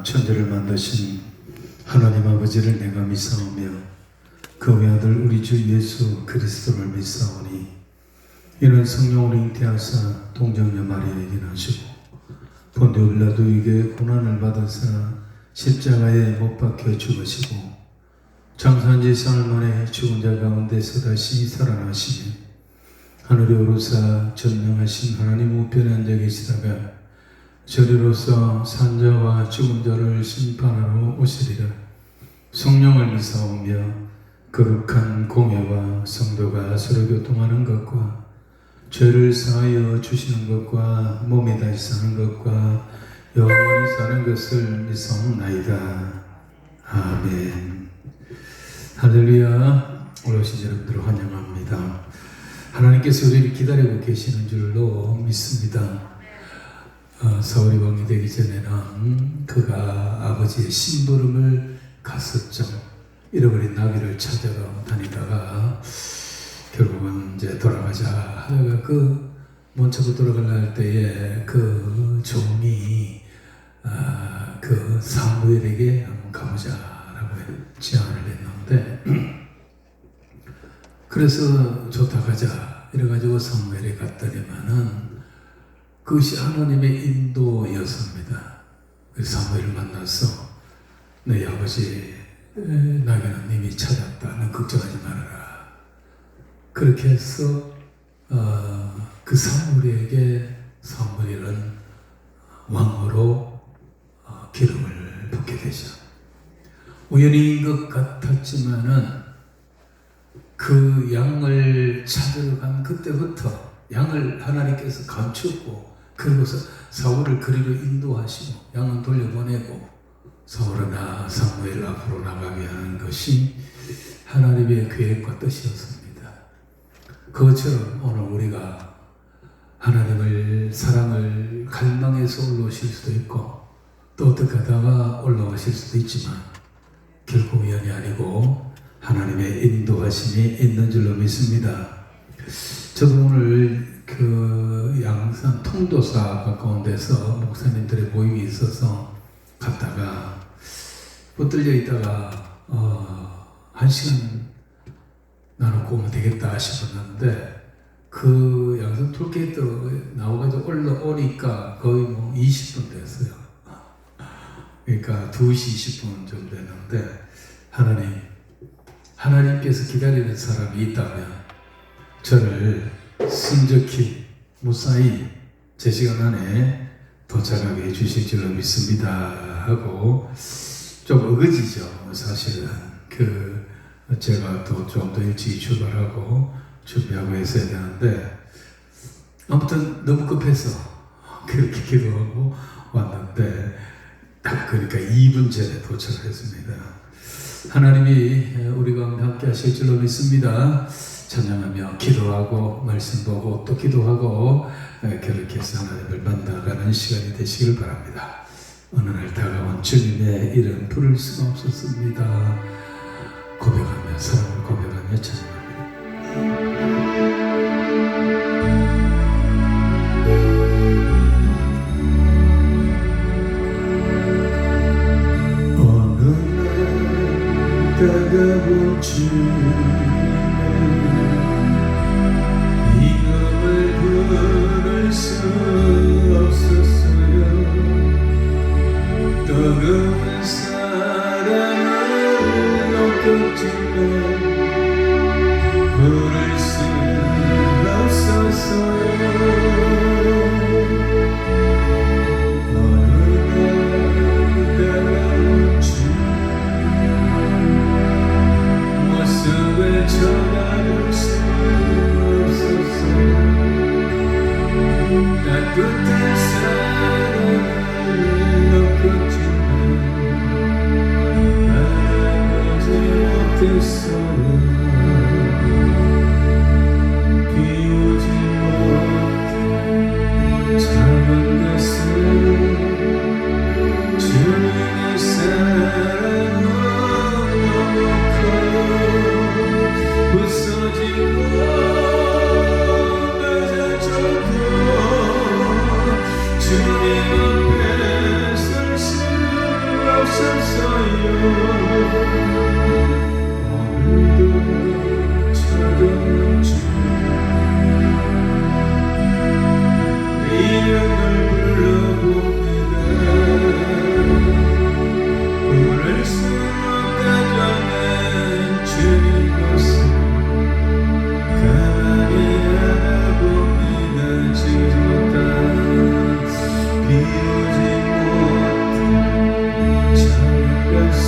천지를 만드신 하나님 아버지를 내가 믿사오며 그 외아들 우리 주 예수 그리스도를 믿사오니 이는 성령으로 잉태하사 동정녀 마리아에게 나시고 본디오 빌라도에게 고난을 받으사 십자가에 못 박혀 죽으시고 장사한 지 사흘 만에 죽은 자 가운데서 다시 살아나시며 하늘에 오르사 전능하신 하나님 우편에 앉아 계시다가 저리로서 산자와 죽은 자를 심판하러 오시리라. 성령을 믿사오며 거룩한 공예와 성도가 서로 교통하는 것과 죄를 사하여 주시는 것과 몸이 다시 사는 것과 영원히 사는 것을 믿사옵나이다. 아멘. 할렐루야. 오신 여러분들을 환영합니다. 하나님께서 우리를 기다리고 계시는 줄로 믿습니다. 사울이 왕이 되기 전에는 그가 아버지의 심부름을 갔었죠. 잃어버린 나귀를 찾아가 다니다가 결국은 이제 돌아가자 하다가 먼저로 돌아가려 할 때에 그 종이 그 사무엘에게 한번 가보자라고 제안을 했는데 그래서 좋다 가자 이래가지고 사무엘에 갔더니만은 그것이 하나님의 인도였습니다. 그래서 사무엘을 만나서 너희 아버지 나귀는 이미 찾았다. 넌 걱정하지 말아라. 그렇게 해서 그 사무엘에게 사무엘은 왕으로 기름을 붓게 되죠. 우연인 것 같았지만은 그 양을 찾으러 간 그때부터 양을 하나님께서 감추고 그리고서 사울을 그리로 인도하시고 양은 돌려보내고 사울은 사무엘 앞으로 나가게 하는 것이 하나님의 계획과 뜻이었습니다. 그것처럼 오늘 우리가 하나님을 사랑을 갈망해서 올라오실 수도 있고 또 어떻게 하다가 올라오실 수도 있지만 결코 우연이 아니고 하나님의 인도하심이 있는 줄로 믿습니다. 저도 오늘 그 양산 통도사 가까운 데서 목사님들의 모임이 있어서 갔다가 붙들려 있다가 1시간 나누고 오면 되겠다 싶었는데 그 양산 톨게이트 나와가지고 올라오니까 거의 20분 됐어요. 그러니까 2시 20분 정도 됐는데 하나님께서 기다리는 사람이 있다면 저를 순적히 무사히 제 시간 안에 도착하게 해주실 줄로 믿습니다 하고 좀 어거지죠. 사실은 제가 또 좀 더 일찍 출발하고 준비하고 있어야 되는데 아무튼 너무 급해서 그렇게 기도하고 왔는데 딱 그러니까 2분 전에 도착을 했습니다. 하나님이 우리 가운데 함께 하실 줄로 믿습니다. 찬양하며 기도하고 말씀 보고 또 기도하고 그렇게 해서 하나님을 만나가는 시간이 되시길 바랍니다. 어느 날 다가온 주님의 이름 부를 수가 없었습니다. 고백하며 사랑을 고백하며 찬양합니다. 어느 날 다가온 주님 부를 수 없었어요. 뜨거운 사랑을 느꼈지만 부를 수 없었어요. 어느 날 다가온 주님 모습을 쳐다볼 수 없었어요. 따뜻한 사랑을 느꼈지만 바라보지 못했어요. 오늘도 찾아주 이름을 불러봅니다. 오늘 수가정한 주님 모습 가만히 알아봅니다. 지지 못한 비우지 못한 작은 가슴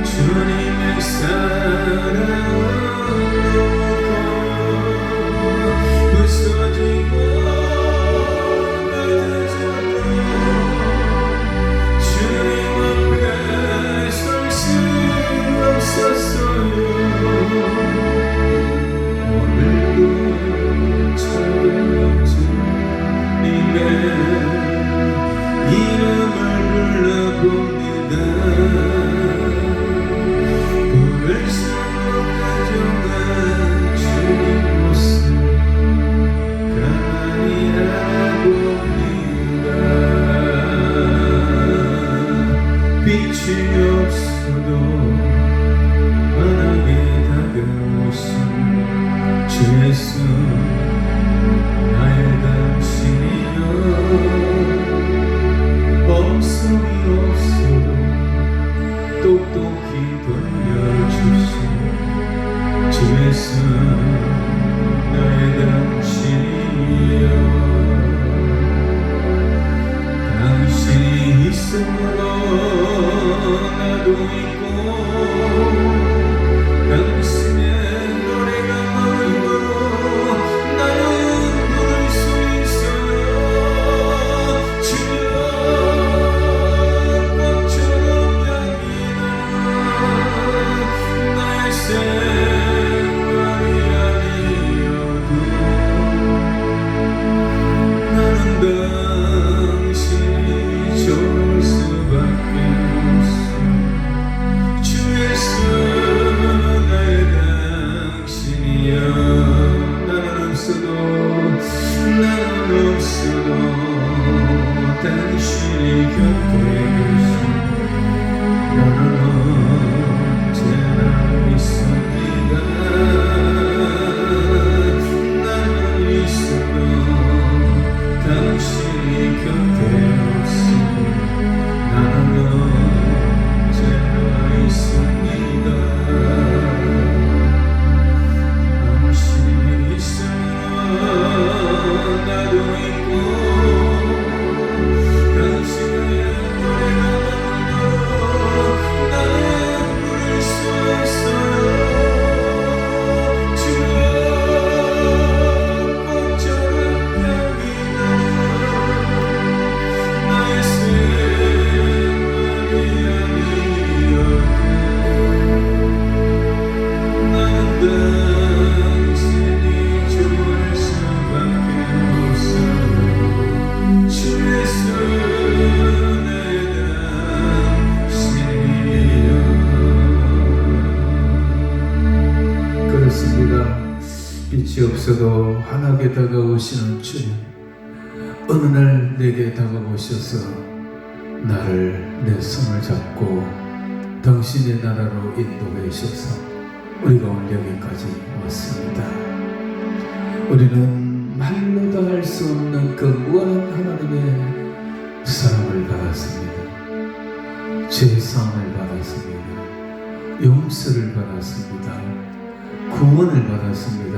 주님의 사랑은 부서지고 낮아져도 주님 앞에 설 수 없었어요. 오늘도 찾아주 님의 이름을 불러봅니다. 볼수록 가져간 주님 모습 가만히 알아봅니다. 빛이 없어도 환하게 다가오신 주 예수 나의 당신이여. 엄성이 없어도 똑똑히 돌려주신 주 예수 나의 당신이여. 당신이 있음으로 나도 있고 당신의 노래가 마음으로 나는 부를 수 있어요. 주여 꽃처럼 향기 나는 나의 생활이 아니어도 나는 당신이 좋을 수밖에 없어. 주 예수 나의 당신이여. 나는 없어도 당신이 곁에 계신 나는 언제나 있습니다. 나는 있어도 당신이 곁에 없으니 나는 언제나 있습니다. 당신이 있으면 나도 있고 당신의 노래가 나오면 나는 부를 수 있어요. 주여 꽃처럼 향기 나는 나의 생활이 아니어도 나는 당신이 좋을 수밖에 없어요. 주 예수 나의 당신이여. 그렇습니다. 빛이 없어도 환하게 다가오시는 주님, 어느 날 내게 다가오셔서 나를 내 손을 잡고 당신의 나라로 인도해 주셔서 우리가 오늘 여기까지 왔습니다. 우리는 말로 다 할 수 없는 그 무한한 하나님의 사랑을 받았습니다. 제사함을 받았습니다. 용서를 받았습니다. 구원을 받았습니다.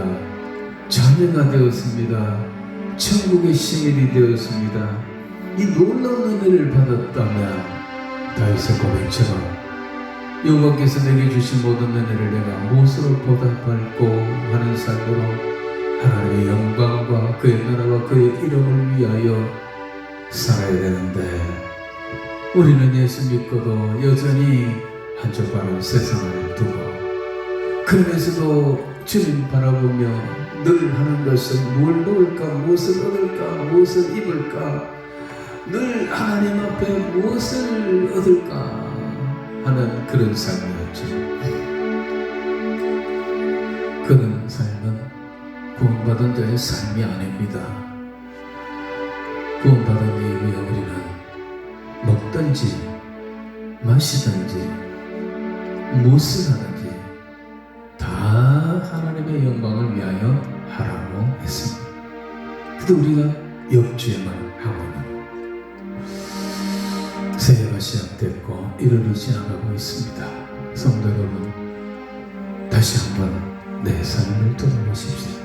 자녀가 되었습니다. 천국의 시민이 되었습니다. 이 놀라운 은혜를 받았다면 다윗의 고백처럼 여호와께서 내게 주신 모든 은혜를 내가 무엇으로 보답할꼬 하는 삶으로 하나님의 영광과 그의 나라와 그의 이름을 위하여 살아야 되는데, 우리는 예수 믿고도 여전히 한쪽발은 세상을 두고 그러면서도 주님 바라보며 늘 하는 것은 뭘 놓을까, 무엇을 얻을까, 무엇을 입을까, 늘 하나님 앞에 무엇을 얻을까 하는 그런 삶이었죠. 그런 삶은 구원받은 자의 삶이 아닙니다. 구원받은 이후에 우리는 먹든지 마시든지 무엇을 하든지 다 하나님의 영광을 위하여 하라고 했습니다. 근데 우리가 역주행을 하고 있는 새해가 시작됐고 1월이 지나가고 있습니다. 성도 여러분, 다시 한번 내 삶을 돌아보십시오.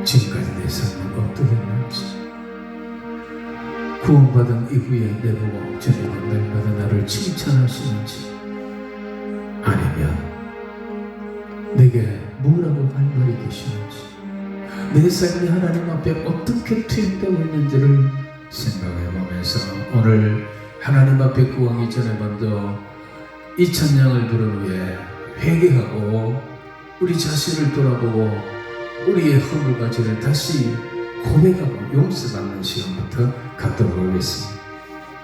지금까지 내 삶은 어떠했는지, 구원받은 이후에 내보고 주님은 날마다 나를 칭찬하시는지, 아니면 내게 뭐라고 할 말이 계시는지, 내 삶이 하나님 앞에 어떻게 투영되고 있는지를 생각해 보면서 오늘 하나님 앞에 구하기 전에 먼저 이 찬양을 부른 후에 회개하고 우리 자신을 돌아보고 우리의 허물과 죄를 다시 고백하고 용서받는 시간부터 갖도록 하겠습니다.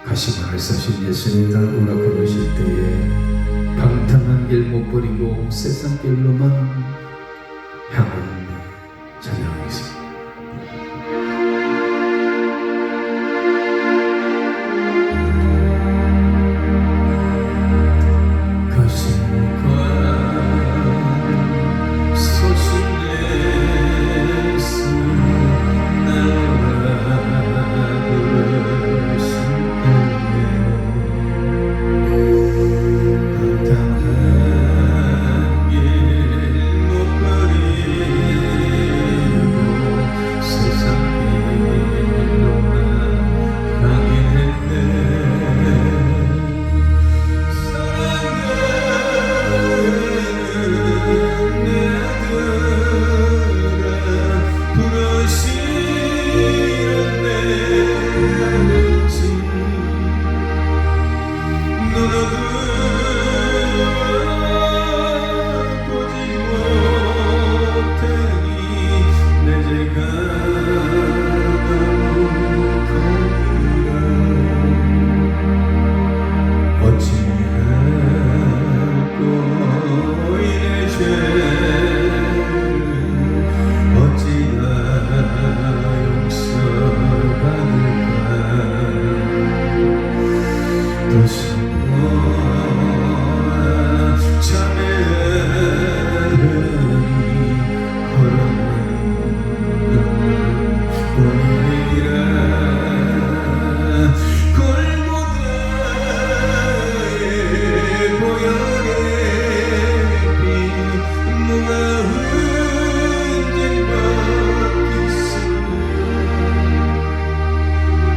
가시관을 쓰신 예수님을 오라 부르실 때에 방탕한 길 못 버리고 세상 길로만 향하는 찬양하겠습니다.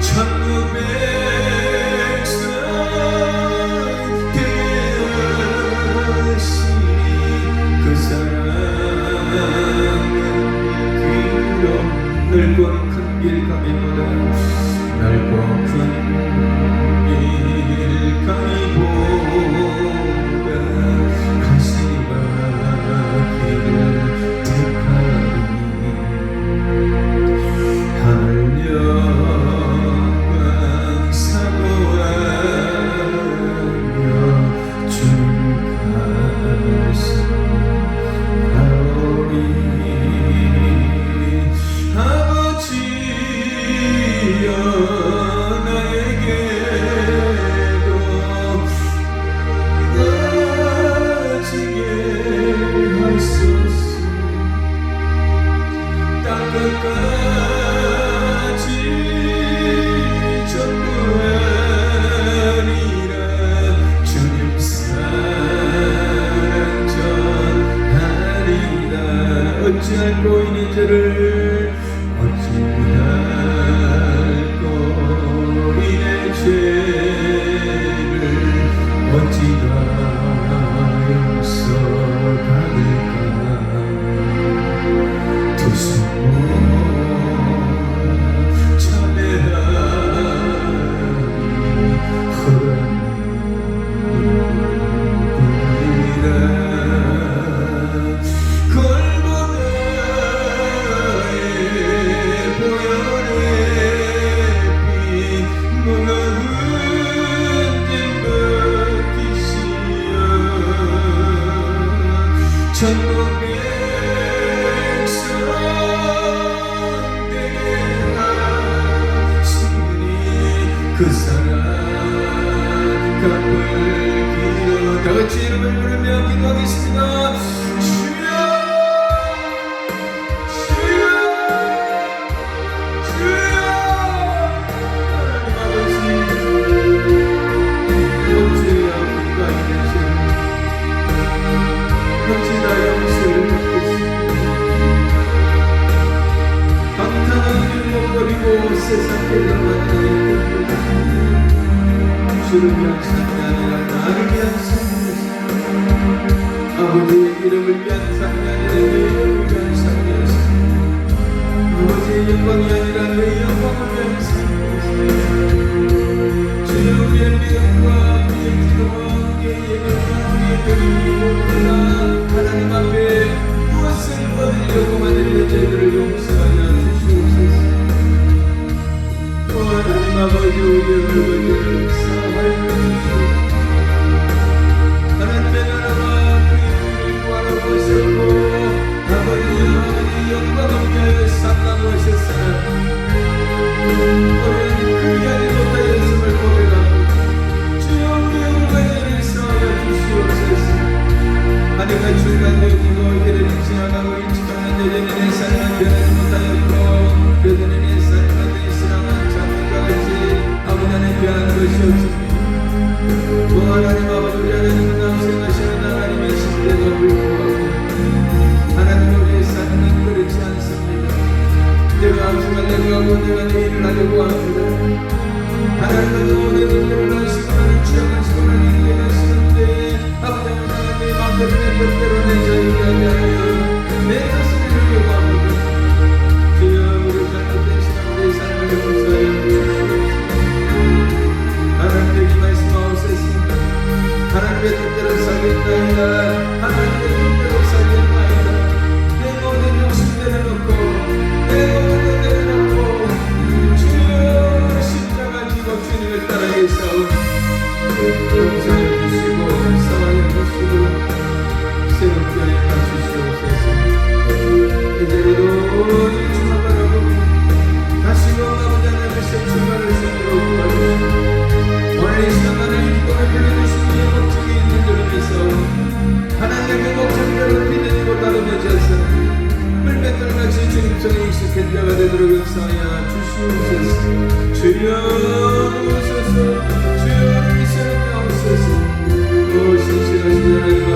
천국백성 기도하겠습니다. 주여 주여 주여 하나님 아버지 형제의 아픔과 인내심 형제가 영생을 받고 있습니다. 방탕한 길못 버리고 세상에 들어갔다 주를 위한 삶이 아니라 나를 위한 삶이었습니다. 아버지의 이름을 위한 삶이 아니라 내 이름을 위한 삶이었습니다. 아버지의 영광이 아니라 내 영광을 위한 삶이었습니다. 주여 우리의 믿음과 우리의 기도와 우리의 예배와 우리의 드림이 모두가 하나님 앞에 무엇을 얻으려고 만드는 죄들을 용서하여 주시옵소서. 하나님 아버지 우리의 얼굴을 사하여 주시옵소서. 하나님의 나라와 그의 의를 구하러 오셨고 아버지의 영광을 위하여 산다고 하셨으나 우리는 그리하지 못하였음을 고백하고 주여 우리의 얼굴을 사하여 주시옵소서. 하늘과 주가 되어지고 이들을 지나가고 일찍하는 여전히 내 삶은 변하지 못하였고 여전히 내 삶은 내 신앙은 장면과 같이 아버지 안에 변한 것이 없습니다. 하나님 아버지 우리 안에 생각하시는 하나님의 신뢰가 불구하고 하나님 우리의 삶은 그렇지 않습니다. 내가 암송하려고 하고 내가 내 일을 하려고 합니다. 하나님은 내 일을 하시고 나를 취하시고 나를 이기게 하시는데 아버지 하나님 내 마음대로 내 뜻대로 내 자유를 하게 하여 내 뜻을 이루려고 합니다. 주여 우리 잘못된 신앙 우리의 삶을 용서하여 주시옵소서. 하나님께 말씀하옵소서. 하나님의 뜻대로 살겠나이다. 하나님의 뜻대로 살겠나이다. 내 모든 욕심 내려놓고 내 모든 것 내려놓고 주여 십자가 지고 주님을 따라게 싸우니 용서하여 주시고 사랑해 주시고 새롭게 하여 주시옵소서. 이제라도 이 주말 바라보고 다시금 아버지 하나님의 출발을 손으로 구하주시고 오늘 이 시간만을 이 기도를 빌려주신 이의 목적이 있는 줄을 믿어 하나님의 그 목적대로 빛내고 다루며져서 물맷돌같이 주님 손에 익숙한 자가 되도록 역사하여 주시옵소서. 주여 오소서 주여 우리 새롭게 하옵소서. 오 신실하신 하나님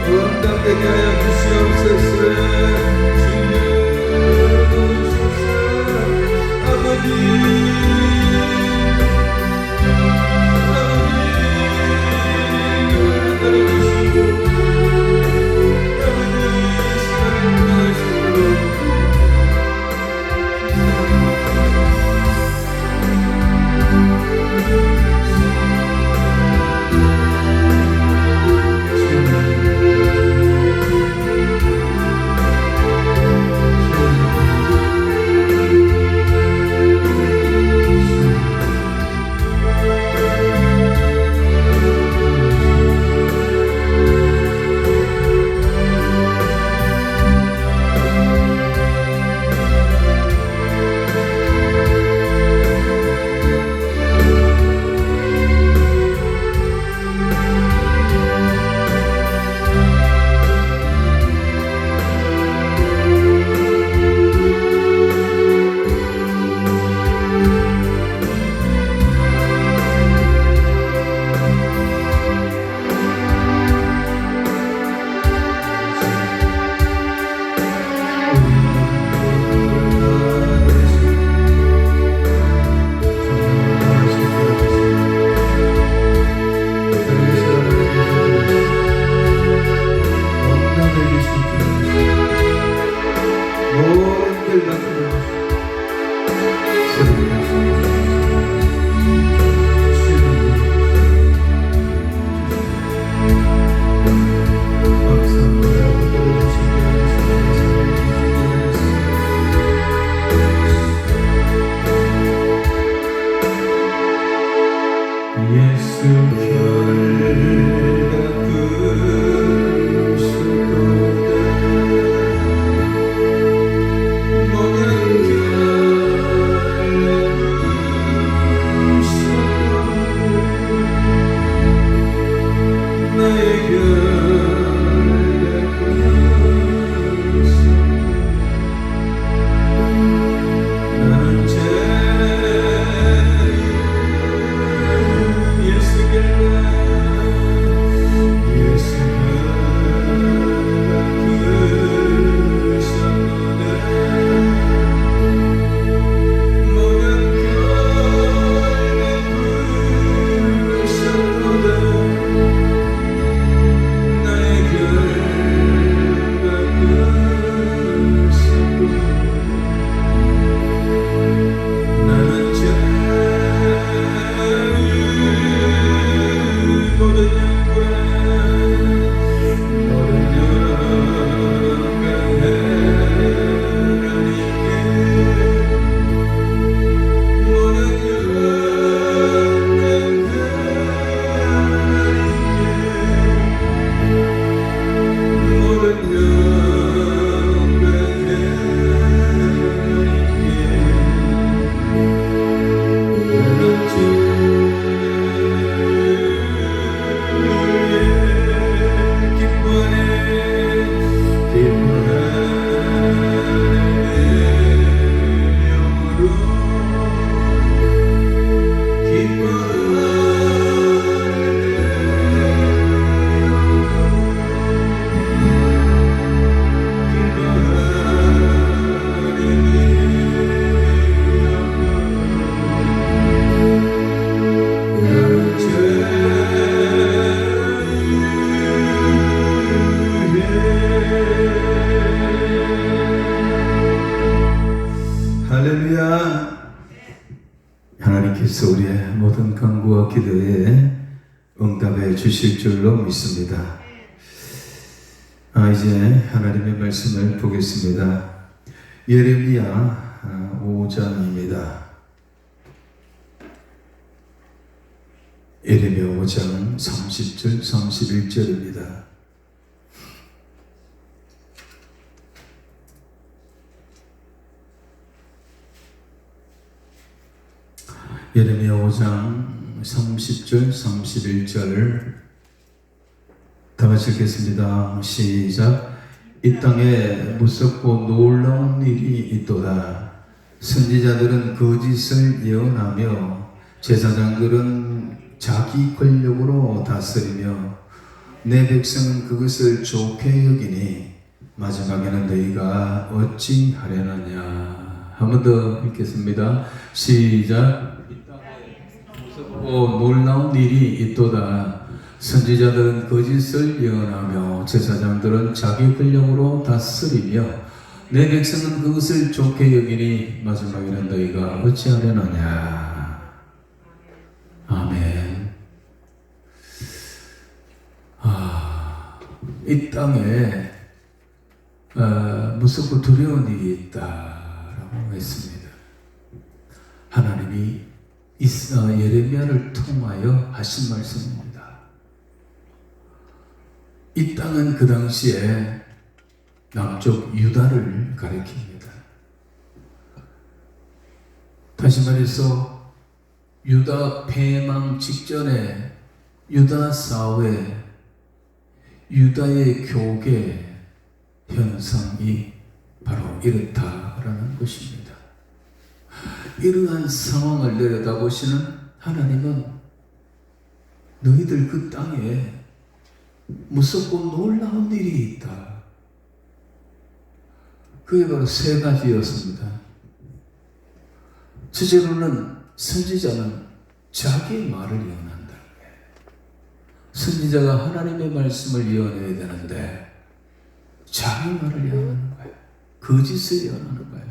응답되게 하여 주시옵소서. 응답되게 하여 주시옵소서. 주여 주옵소서. 아버지 하나님께서 우리의 모든 간구와 기도에 응답해 주실 줄로 믿습니다. 이제 하나님의 말씀을 보겠습니다. 예레미야 5장입니다. 예레미야 5장 30절 31절입니다. 예레미야 5장 30절 31절 다 같이 읽겠습니다. 시작. 이 땅에 무섭고 놀라운 일이 있도다. 선지자들은 거짓을 예언하며 제사장들은 자기 권력으로 다스리며 내 백성은 그것을 좋게 여기니 마지막에는 너희가 어찌 하려느냐. 한 번 더 읽겠습니다. 시작. 이 땅에 무섭고 놀라운 일이 있도다. 선지자들은 거짓을 예언하며 제사장들은 자기 권력으로 다스리며 내 백성은 그것을 좋게 여기니 마지막에는 너희가 어찌하려느냐. 아멘. 이 땅에 무섭고 두려운 일이 있다라고 했습니다. 하나님이 예레미야를 통하여 하신 말씀입니다. 이 땅은 그 당시에 남쪽 유다를 가리킵니다. 다시 말해서 유다 패망 직전에 유다 사회, 유다의 교계 현상이 바로 이렇다라는 것입니다. 이러한 상황을 내려다보시는 하나님은 너희들 그 땅에 무섭고 놀라운 일이 있다. 그게 바로 세 가지였습니다. 첫째로는 선지자는 자기의 말을 예언한다. 선지자가 하나님의 말씀을 예언해야 되는데 자기 말을 예언하는 거예요. 거짓을 예언하는 거예요.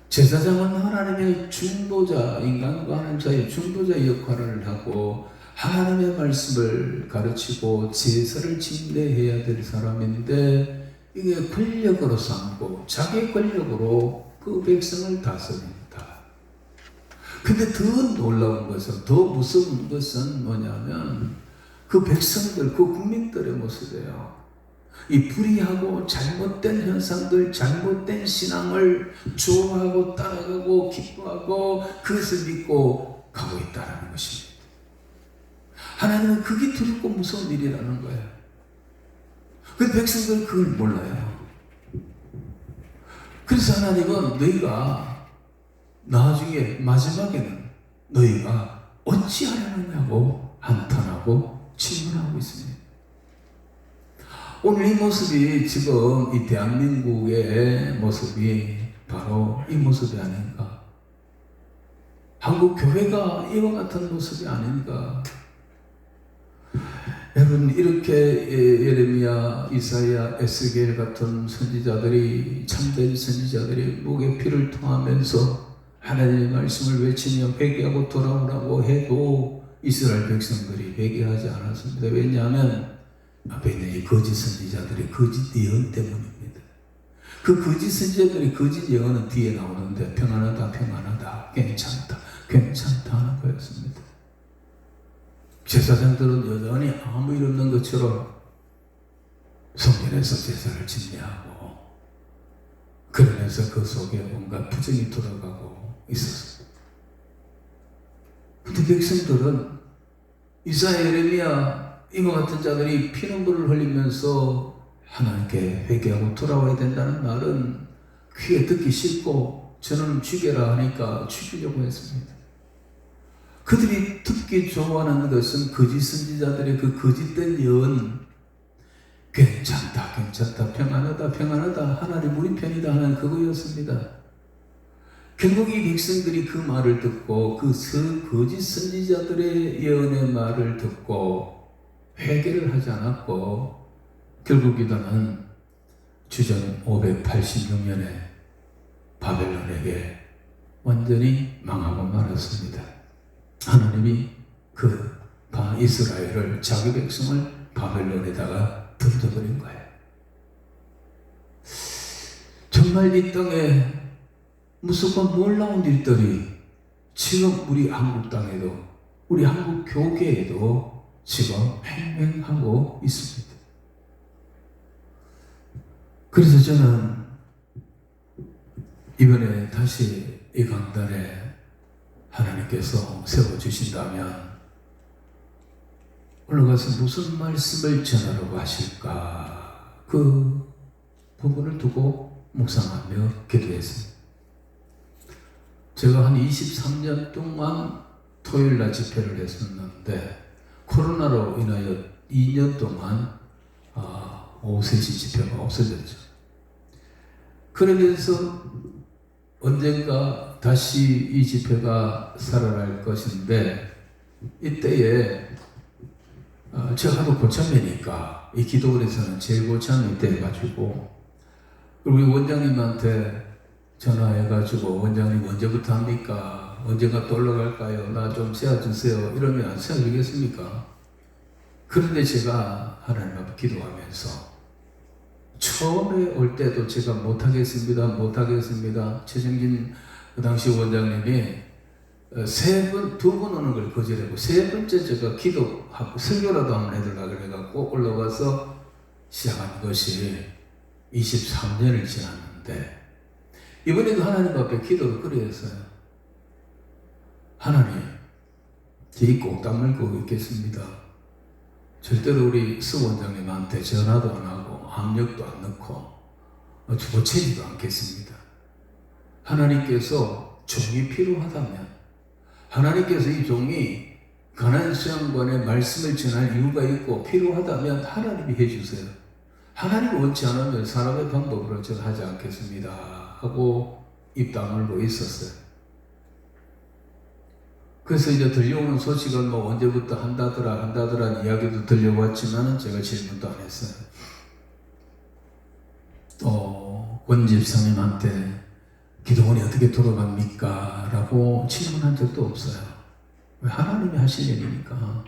제사장은 하나님의 중보자, 인간과 하나님 사이의 중보자 역할을 하고 하나님의 말씀을 가르치고 제사를 진대해야 될 사람인데 이게 권력으로 삼고 자기 권력으로 그 백성을 다스립니다. 근데 더 놀라운 것은, 더 무서운 것은 뭐냐면 그 백성들, 그 국민들의 모습이에요. 이 불의하고 잘못된 현상들, 잘못된 신앙을 좋아하고 따라가고 기뻐하고 그것을 믿고 가고 있다는 것입니다. 하나님은 그게 두렵고 무서운 일이라는 거예요. 근데 백성들은 그걸 몰라요. 그래서 하나님은 너희가 나중에 마지막에는 너희가 어찌하려느냐고 한탄하고 질문하고 있습니다. 오늘 이 모습이 지금 이 대한민국의 모습이 바로 이 모습이 아닌가. 한국 교회가 이와 같은 모습이 아닌가. 여러분, 이렇게 예레미야, 이사야, 에스겔 같은 선지자들이, 참된 선지자들이 목에 피를 토하면서 하나님의 말씀을 외치며 회개하고 돌아오라고 해도 이스라엘 백성들이 회개하지 않았습니다. 왜냐하면 앞에 있는 이 거짓 선지자들의 거짓 예언 때문입니다. 그 거짓 선지자들의 거짓 예언은 뒤에 나오는데 평안하다, 평안하다, 괜찮다, 괜찮다 하는 거였습니다. 제사장들은 여전히 아무 일 없는 것처럼 성전에서 제사를 진례하고 그러면서 그 속에 온갖 부정이 돌아가고 있었습니다. 근데 백성들은 이사야, 예레미야 이와 같은 자들이 피눈물을 흘리면서 하나님께 회개하고 돌아와야 된다는 말은 귀에 듣기 싫고 저는 죽여라 하니까 죽이려고 했습니다. 그들이 듣기 좋아하는 것은 거짓 선지자들의 그 거짓된 예언, 괜찮다, 괜찮다, 평안하다, 평안하다, 하나님 우리 편이다 하는 그거였습니다. 결국 이 백성들이 그 말을 듣고 그 거짓 선지자들의 예언의 말을 듣고 회개를 하지 않았고 결국 이들은 주전 586년에 바벨론에게 완전히 망하고 말았습니다. 하나님이 그 이스라엘을, 자기 백성을 바벨론에다가 던져버린 거예요. 정말 이 땅에 무섭고 놀라운 일들이 지금 우리 한국 땅에도, 우리 한국 교계에도 지금 횡행하고 있습니다. 그래서 저는 이번에 다시 이 강단에 하나님께서 세워주신다면 올라가서 무슨 말씀을 전하려고 하실까, 그 부분을 두고 묵상하며 기도했습니다. 제가 한 23년 동안 토요일날 집회를 했었는데 코로나로 인하여 2년 동안 오후 3시 집회가 없어졌죠. 그러면서 언젠가 다시 이 집회가 살아날 것인데 이때에 제가 하도 고참이니까 이 기도원에서는 제일 고참이 돼가지고 우리 원장님한테 전화해가지고 원장님 언제부터 합니까? 언제가 또 올라갈까요? 나 좀 세워주세요. 이러면 안 세워주겠습니까? 그런데 제가 하나님 앞에 기도하면서 처음에 올 때도 제가 못하겠습니다. 최정진 그 당시 원장님이 두 번 오는 걸 거절하고 세 번째 제가 기도하고 설교라도 한번 해달라 그래갖고 올라와서 시작한 것이 23년을 지났는데 이번에도 하나님 앞에 기도를 그리했어요. 하나님, 제 꼭 다물고 있겠습니다. 절대로 우리 수 원장님한테 전화도 안 하고 압력도 안 넣고 주고치지도 않겠습니다. 하나님께서 종이 필요하다면 하나님께서 이 종이 가나안 수양관의 말씀을 전할 이유가 있고 필요하다면 하나님이 해주세요. 하나님이 원치 않으면 사람의 방법으로 저는 하지 않겠습니다 하고 입 다물고 있었어요. 그래서 이제 들려오는 소식은 뭐 언제부터 한다더라 이야기도 들려왔지만은 제가 질문도 안 했어요. 또 권집사님한테 기도원이 어떻게 돌아갑니까? 라고 질문한 적도 없어요. 왜? 하나님이 하실 일이니까.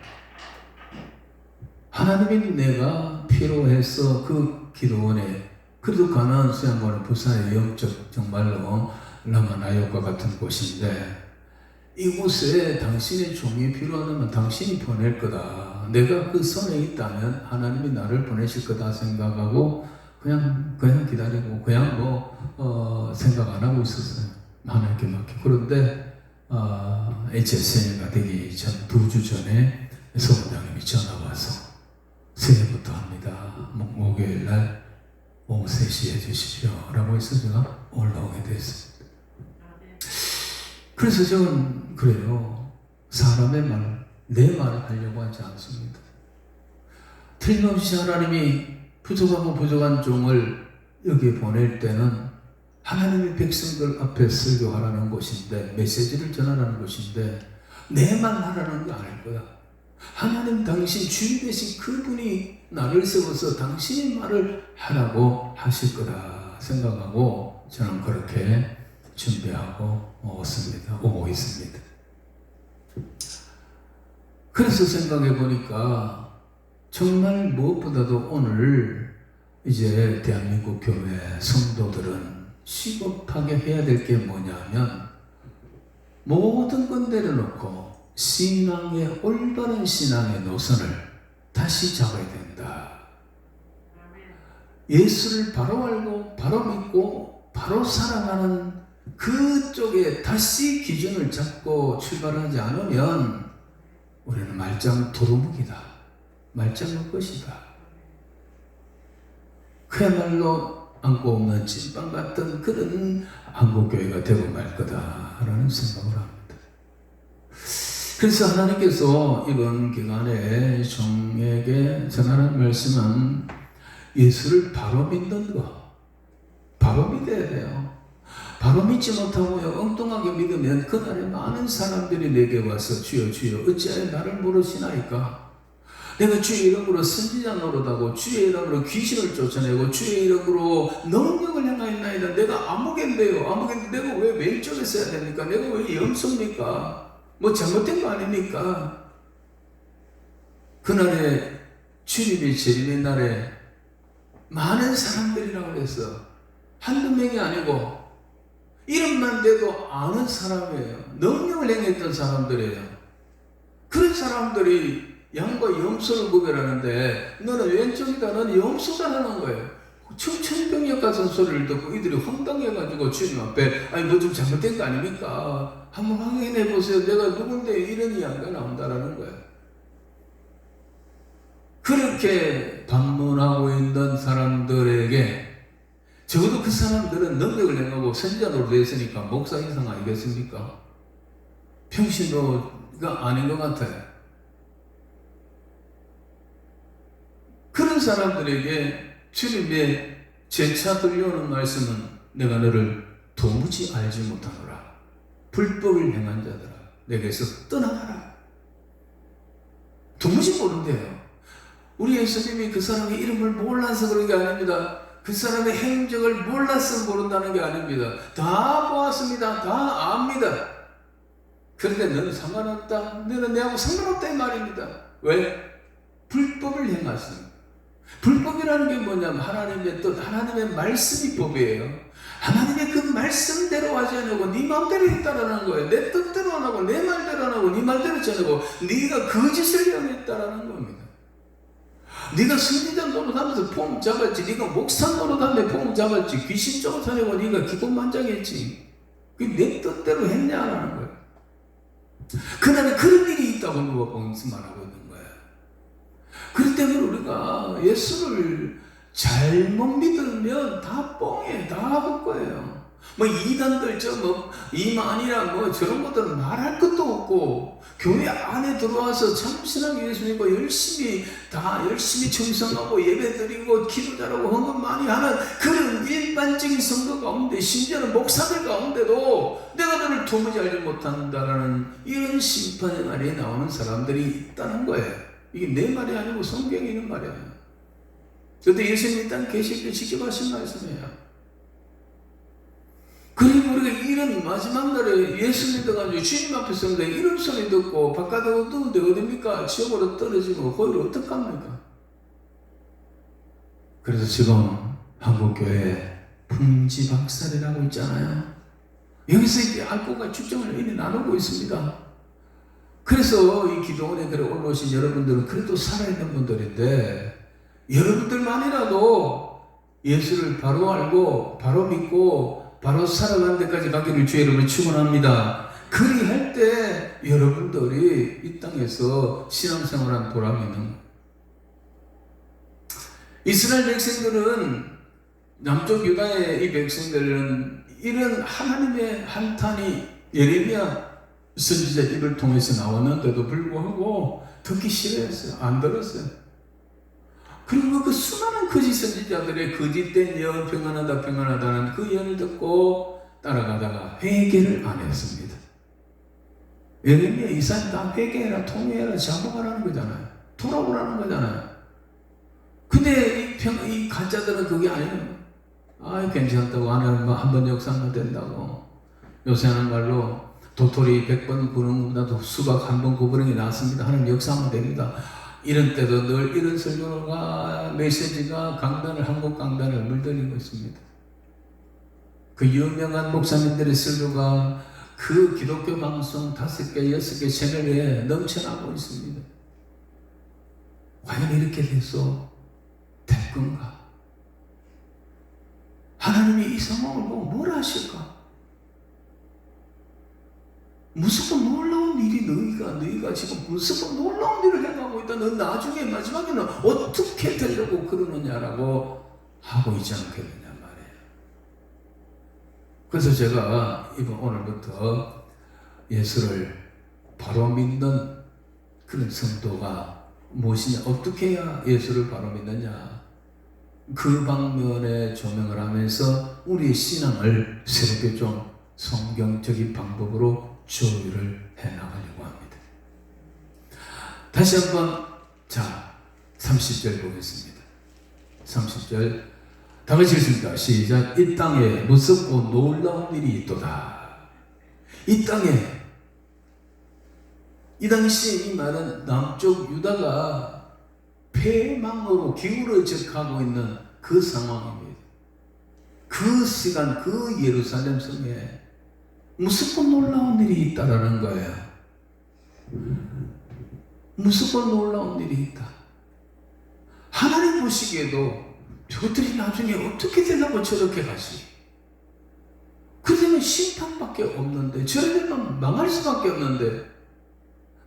하나님이 내가 필요해서 그 기도원에 그래도 가나안 수양관은 부산의 영적 정말로 라마나요과 같은 곳인데 이곳에 당신의 종이 필요하다면 당신이 보낼 거다. 내가 그 선에 있다면 하나님이 나를 보내실 거다 생각하고 그냥 기다리고 그냥 생각 안 하고 있었어요. 하나님께 맡기고. 그런데 HSN가 되기 전 2주 전에 서원장님이 전화 와서 새해부터 합니다. 목요일 날 오후 3시에 해주십시오 라고 해서 제가 올라오게 됐습니다. 그래서 저는 그래요. 사람의 말, 내 말을 하려고 하지 않습니다. 틀림없이 하나님이 부족하고 부족한 종을 여기에 보낼 때는 하나님의 백성들 앞에 설교하라는 것인데 메시지를 전하라는 것인데 내 말 하라는 거 아닐 거야. 하나님 당신 주인 되신 그분이 나를 세워서 당신의 말을 하라고 하실 거다 생각하고 저는 그렇게 준비하고 오고 있습니다. 그래서 생각해 보니까 정말 무엇보다도 오늘 이제 대한민국 교회 성도들은 시급하게 해야 될 게 뭐냐면 모든 건 내려놓고 올바른 신앙의 노선을 다시 잡아야 된다. 예수를 바로 알고 바로 믿고 바로 살아가는 그쪽에 다시 기준을 잡고 출발하지 않으면 우리는 말짱 도루묵이다. 말짱 것이다. 그야말로 안고 없는 찐빵 같은 그런 한국교회가 되고 말 거다라는 생각을 합니다. 그래서 하나님께서 이번 기간에 종에게 전하는 말씀은 예수를 바로 믿는 거. 바로 믿어야 돼요. 바로 믿지 못하고요, 엉뚱하게 믿으면 그날에 많은 사람들이 내게 와서 주여 주여 어찌하여 나를 모르시나이까? 내가 주의 이름으로 선지자 노릇하고 주의 이름으로 귀신을 쫓아내고 주의 이름으로 능력을 행하였나이다. 내가 아무개인데 내가 왜 왼쪽에 서야 됩니까? 내가 왜 염소입니까? 뭐 잘못된 거 아닙니까? 그날에 주님이 재림의 날에 많은 사람들이라고 그랬어. 한두 명이 아니고 이름만 대도 아는 사람이에요. 능력을 행했던 사람들이에요. 그런 사람들이 양과 염소를 구별하는데 너는 왼쪽이다, 너는 염소다 하는 거예요. 청천벽력 같은 소리를 듣고 이들이 황당해가지고 주님 앞에 아니 뭐 좀 잘못된 거 아닙니까? 한번 확인해 보세요. 내가 누군데 이런 이야기가 나온다라는 거예요. 그렇게 반문하고 있는 사람들에게 적어도 그 사람들은 능력을 행하고 선지자로 되었으니까 목사 이상 아니겠습니까? 평신도 아닌 것 같아요. 그런 사람들에게 주님의 재차 들려오는 말씀은 내가 너를 도무지 알지 못하노라. 불법을 행한 자들아 내게서 떠나가라. 도무지 모른대요. 우리 예수님이 그 사람의 이름을 몰라서 그런 게 아닙니다. 그 사람의 행적을 몰라서 모른다는 게 아닙니다. 다 보았습니다. 다 압니다. 그런데 너는 상관없다. 너는 내하고 상관없다 이 말입니다. 왜? 불법을 행하시는. 불법이라는 게 뭐냐면 하나님의 뜻, 하나님의 말씀이 법이에요. 하나님의 그 말씀대로 하지 않고 네 마음대로 했다라는 거예요. 내 뜻대로 안 하고 내 말대로 안 하고 네 말대로 전하고 네가 거짓을 행했다라는 겁니다. 네가 선지자 노릇하면서 폼 잡았지, 네가 목사 노릇하며 폼 잡았지, 귀신 쫓아내고 네가 기본만장했지. 그게 내 뜻대로 했냐라는 거예요. 그날에 그런 일이 있다고 누가 말하고 있는 거예요. 그렇기 때문에 우리가 예수를 잘못 믿으면 다 뻥이에요. 다 헛거예요. 뭐 이단들 이만이나 뭐 저런 것들은 말할 것도 없고, 교회 안에 들어와서 참신하게 예수 믿고 열심히 충성하고 예배드리고 기도 잘하고 헌금 많이 하는 그런 일반적인 성도 가운데, 심지어는 목사들 가운데도 내가 너를 도무지 알지 못한다라는 이런 심판의 날이 나오는 사람들이 있다는 거예요. 이게 내 말이 아니고 성경에 있는 말이에요. 그런데 예수님이 일단 계실 때 직접 하신 말씀이에요. 그리고 우리가 이런 마지막 날에 예수 믿어가지고 주님 앞에 서는데 이런 소리 듣고 바깥에 어두운데 어딥니까? 지옥으로 떨어지고 거기를 어떡합니까? 그래서 지금 한국교회 풍지박살이라고 있잖아요. 여기서 이제 알고가 축정을 이미 나누고 있습니다. 그래서 이 기도원에 올라오신 여러분들은 그래도 살아있는 분들인데, 여러분들만이라도 예수를 바로 알고 바로 믿고 바로 살아가는 데까지 가기를 주의 이름으로 축원합니다. 그리할 때 여러분들이 이 땅에서 신앙생활한 보람이 있는 거예요. 이스라엘 백성들은, 남쪽 유다의 이 백성들은 이런 하나님의 한탄이 예레미야 선지자 입을 통해서 나왔는데도 불구하고 듣기 싫어했어요. 안 들었어요. 그리고 그 수많은 거짓 선지자들의 거짓된 예언, 평안하다 평안하다는 그 예언을 듣고 따라가다가 회개를 안 했습니다. 예레미야, 이사야 다 회개해라, 통회해라, 자복하라는 거잖아요. 돌아오라는 거잖아요. 근데 이 가짜들은 그게 아니에요. 괜찮다고 하나님 한번 역사하면 된다고. 요새는 말로 도토리 100번 구는 것보다 수박 한 번 구부러기 낫습니다. 하나님 역사하면 됩니다. 이런 때도 늘 이런 설교가, 메시지가 한국 강단을 물들이고 있습니다. 그 유명한 목사님들의 설교가 그 기독교 방송 5개, 6개 채널에 넘쳐나고 있습니다. 과연 이렇게 돼서 될 건가? 하나님이 이 상황을 보고 뭘 하실까? 무조건 놀라운 일이 너희가 지금 무조건 놀라운 일을 행하고 있다. 너 나중에 마지막에는 어떻게 되려고 그러느냐라고 하고 있지 않겠느냐 말이에요. 그래서 제가 오늘부터 예수를 바로 믿는 그런 성도가 무엇이냐, 어떻게 해야 예수를 바로 믿느냐, 그 방면에 조명을 하면서 우리의 신앙을 새롭게 좀 성경적인 방법으로 조율을 해나가려고 합니다. 다시 한번 30절 보겠습니다. 30절 다 같이 읽습니다. 시작. 이 땅에 무섭고 놀라운 일이 있도다. 이 땅에, 이 당시에 이 말은 남쪽 유다가 패망으로 기울어져 가고 있는 그 상황입니다. 그 시간, 그 예루살렘 성에 무섭고 놀라운 일이 있다라는 거예요. 무섭고 놀라운 일이 있다. 하나님 보시기에도 저것들이 나중에 어떻게 되려고 저렇게 가지? 그러면 심판밖에 없는데, 저러면 망할 수밖에 없는데,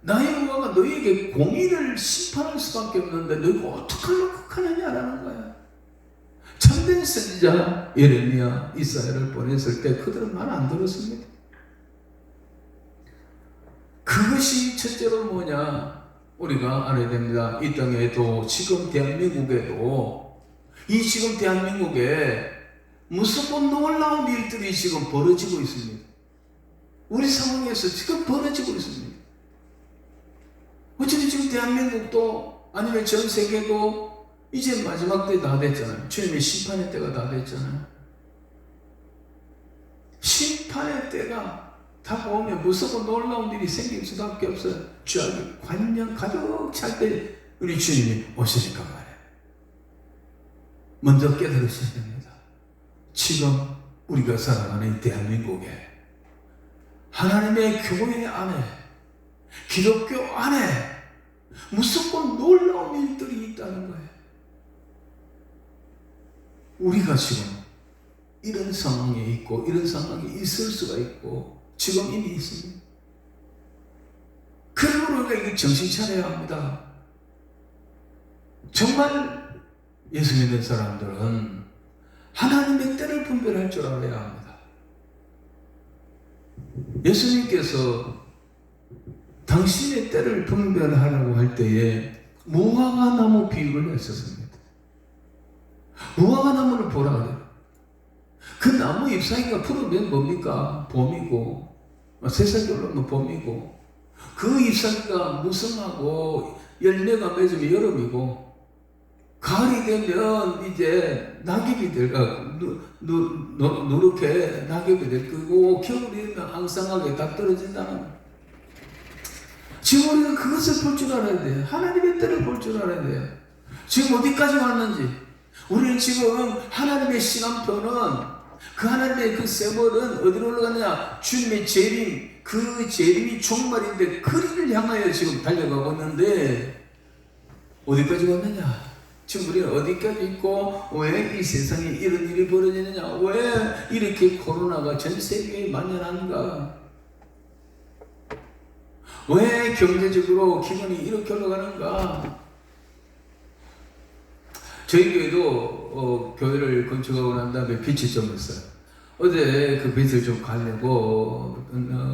나의 여호와가 너희에게 공의를 심판할 수밖에 없는데 너희가 어떡하려고 하느냐라는 거야. 참된 선지자 예레미야, 이사야를 보냈을 때 그들은 말 안 들었습니다. 그것이 첫째로 뭐냐? 우리가 알아야 됩니다. 이 땅에도 지금 대한민국에도 이 지금 대한민국에 무섭고 놀라운 일들이 지금 벌어지고 있습니다. 우리 상황에서 지금 벌어지고 있습니다. 어차피 지금 대한민국도 아니면 전 세계도 이제 마지막 때 다 됐잖아요. 주님의 심판의 때가 다 됐잖아요. 심판의 때가 다가오면 무섭고 놀라운 일이 생길 수밖에 없어요. 죄악이 관념 가득 찰 때 우리 주님이 오시니까 말이에요. 먼저 깨달으셔야 됩니다. 지금 우리가 살아가는 대한민국에 하나님의 교회 안에 기독교 안에 무섭고 놀라운 일들이 있다는 거예요. 우리가 지금 이런 상황에 있고 이런 상황이 있을 수가 있고 지금 이미 있습니다. 그리고 우리가 이거 정신 차려야 합니다. 정말 예수 믿는 사람들은 하나님의 때를 분별할 줄 알아야 합니다. 예수님께서 당신의 때를 분별하라고 할 때에 무화과 나무 비유를 했었습니다. 무화과 나무를 보라 그래요. 그 나무 잎사귀가 푸르면 뭡니까? 봄이고, 새싹이 올라오면 봄이고, 그 잎사귀가 무성하고 열매가 맺으면 여름이고, 가을이 되면 이제 낙엽이 누렇게 낙엽이 될 거고, 겨울이 되면 앙상하게 다 떨어진다는 거예요. 지금 우리가 그것을 볼 줄 알아야 돼요. 하나님의 때를 볼 줄 알아야 돼요. 지금 어디까지 왔는지. 우리는 지금 하나님의 시간표는 그 하나님의 그 세월은 어디로 올라가느냐? 주님의 재림, 그 재림이 종말인데 그리를 향하여 지금 달려가고 있는데 어디까지 왔느냐? 지금 우리는 어디까지 있고 왜 이 세상에 이런 일이 벌어지느냐? 왜 이렇게 코로나가 전 세계에 만연한가? 왜 경제적으로 기분이 이렇게 올라가는가? 저희 교회도 교회를 건축하고 난 다음에 빚이 좀 있어요. 어제 그 빚을 좀 갚려고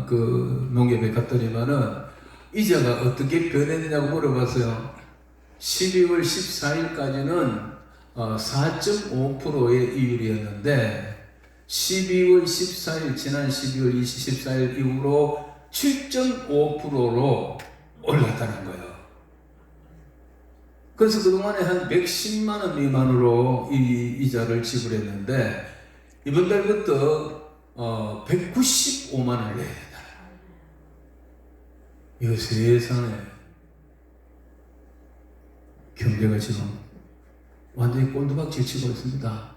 그 농협에 갔더니만은 이자가 어떻게 변했느냐고 물어봤어요. 12월 14일까지는 4.5%의 이율이었는데 12월 14일 지난 12월 24일 이후로 7.5%로 올랐다는 거예요. 그래서 그동안에 한 110만 원 미만으로 이 이자를 지불했는데 이번 달부터 195만 원을 내야 된다. 이거 세상에 경제가 지금 완전히 꼴두박질 치고 있습니다.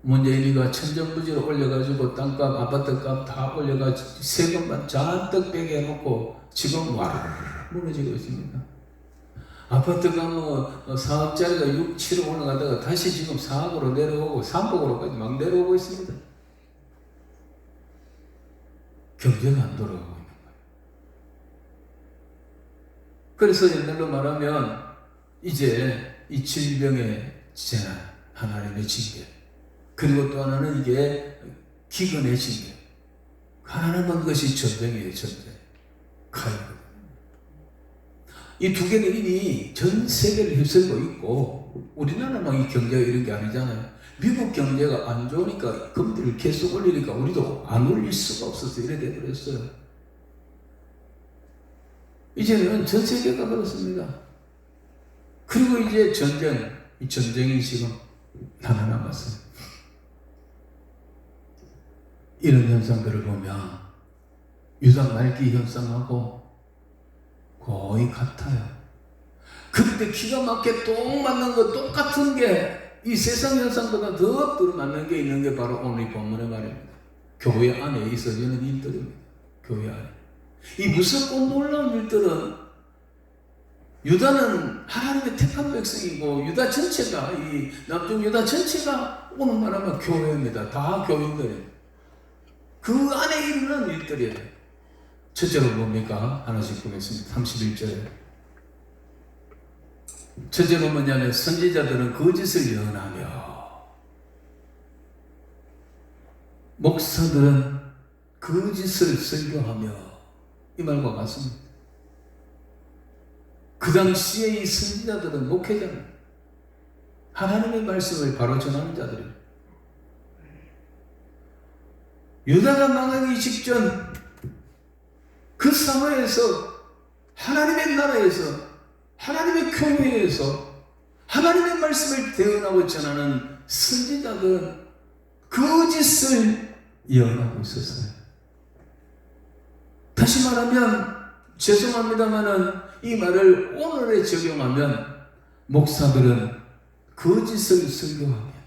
문재인이가 천정부지로 올려가지고 땅값, 아파트값 다 올려가지고 세금만 잔뜩 빼게 해놓고 지금 와르르 무너지고 있습니다. 아파트가 뭐 4억짜리가 6, 7억 올라가다가 다시 지금 4억으로 내려오고 3억으로까지 막 내려오고 있습니다. 경제가 안 돌아가고 있는 거예요. 그래서 옛날로 말하면 이제 이 질병의 재난, 하나님의 징계, 그리고 또 하나는 이게 기근의 징계. 하나님은 것이 전쟁이에요, 전쟁. 가요. 이 두 개는 이미 전 세계를 휩쓸고 있고 우리나라만 이 경제가 이런 게 아니잖아요. 미국 경제가 안 좋으니까 금리를 계속 올리니까 우리도 안 올릴 수가 없어서 이래 돼버렸어요. 이제는 전 세계가 그렇습니다. 그리고 이제 전쟁, 이 전쟁이 지금 하나 남았어요. 이런 현상들을 보면 유다 말기 현상하고 거의 같아요. 그런데 기가 막히게 똥 맞는 거 똑같은 게 이 세상 현상보다 더 들어맞는 게 있는 게 바로 오늘 이 본문의 말입니다. 교회 안에 있어지는 일들입니다. 교회 안에. 이 무섭고 놀라운 일들은 유다는 하나님의 택한 백성이고 유다 전체가 이 남쪽 유다 전체가 오늘 말하면 교회입니다. 다 교인들이에요. 그 안에 일어나는 일들이에요. 첫째로 뭡니까? 하나씩 보겠습니다. 31절에. 첫째로 뭐냐면 선지자들은 거짓을 예언하며 목사들은 거짓을 설교하며 이 말과 같습니다. 그 당시에 이 선지자들은 목회자는 하나님의 말씀을 바로 전하는 자들입니다. 유다가 망하기 직전 그 사회에서, 하나님의 나라에서, 하나님의 교회에서 하나님의 말씀을 대언하고 전하는 선지자들은 거짓을 예언하고 있었어요. 다시 말하면, 죄송합니다마는 이 말을 오늘에 적용하면 목사들은 거짓을 설교합니다.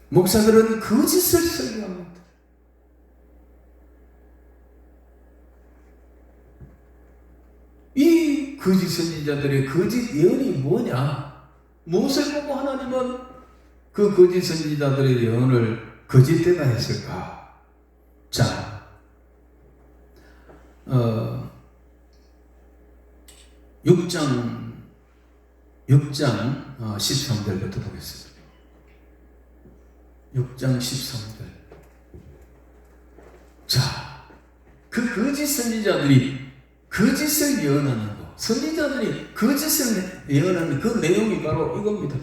목사들은 거짓을 설교합니다. 이 거짓 선지자들의 거짓 예언이 뭐냐? 무엇을 보고 하나님은 그 거짓 선지자들의 예언을 거짓되다 했을까? 자, 6장 13절부터 보겠습니다. 6장 13절. 자, 그 거짓 선지자들이 거짓을 예언하는 것, 선지자들이 거짓을 예언하는 그 내용이 바로 이겁니다.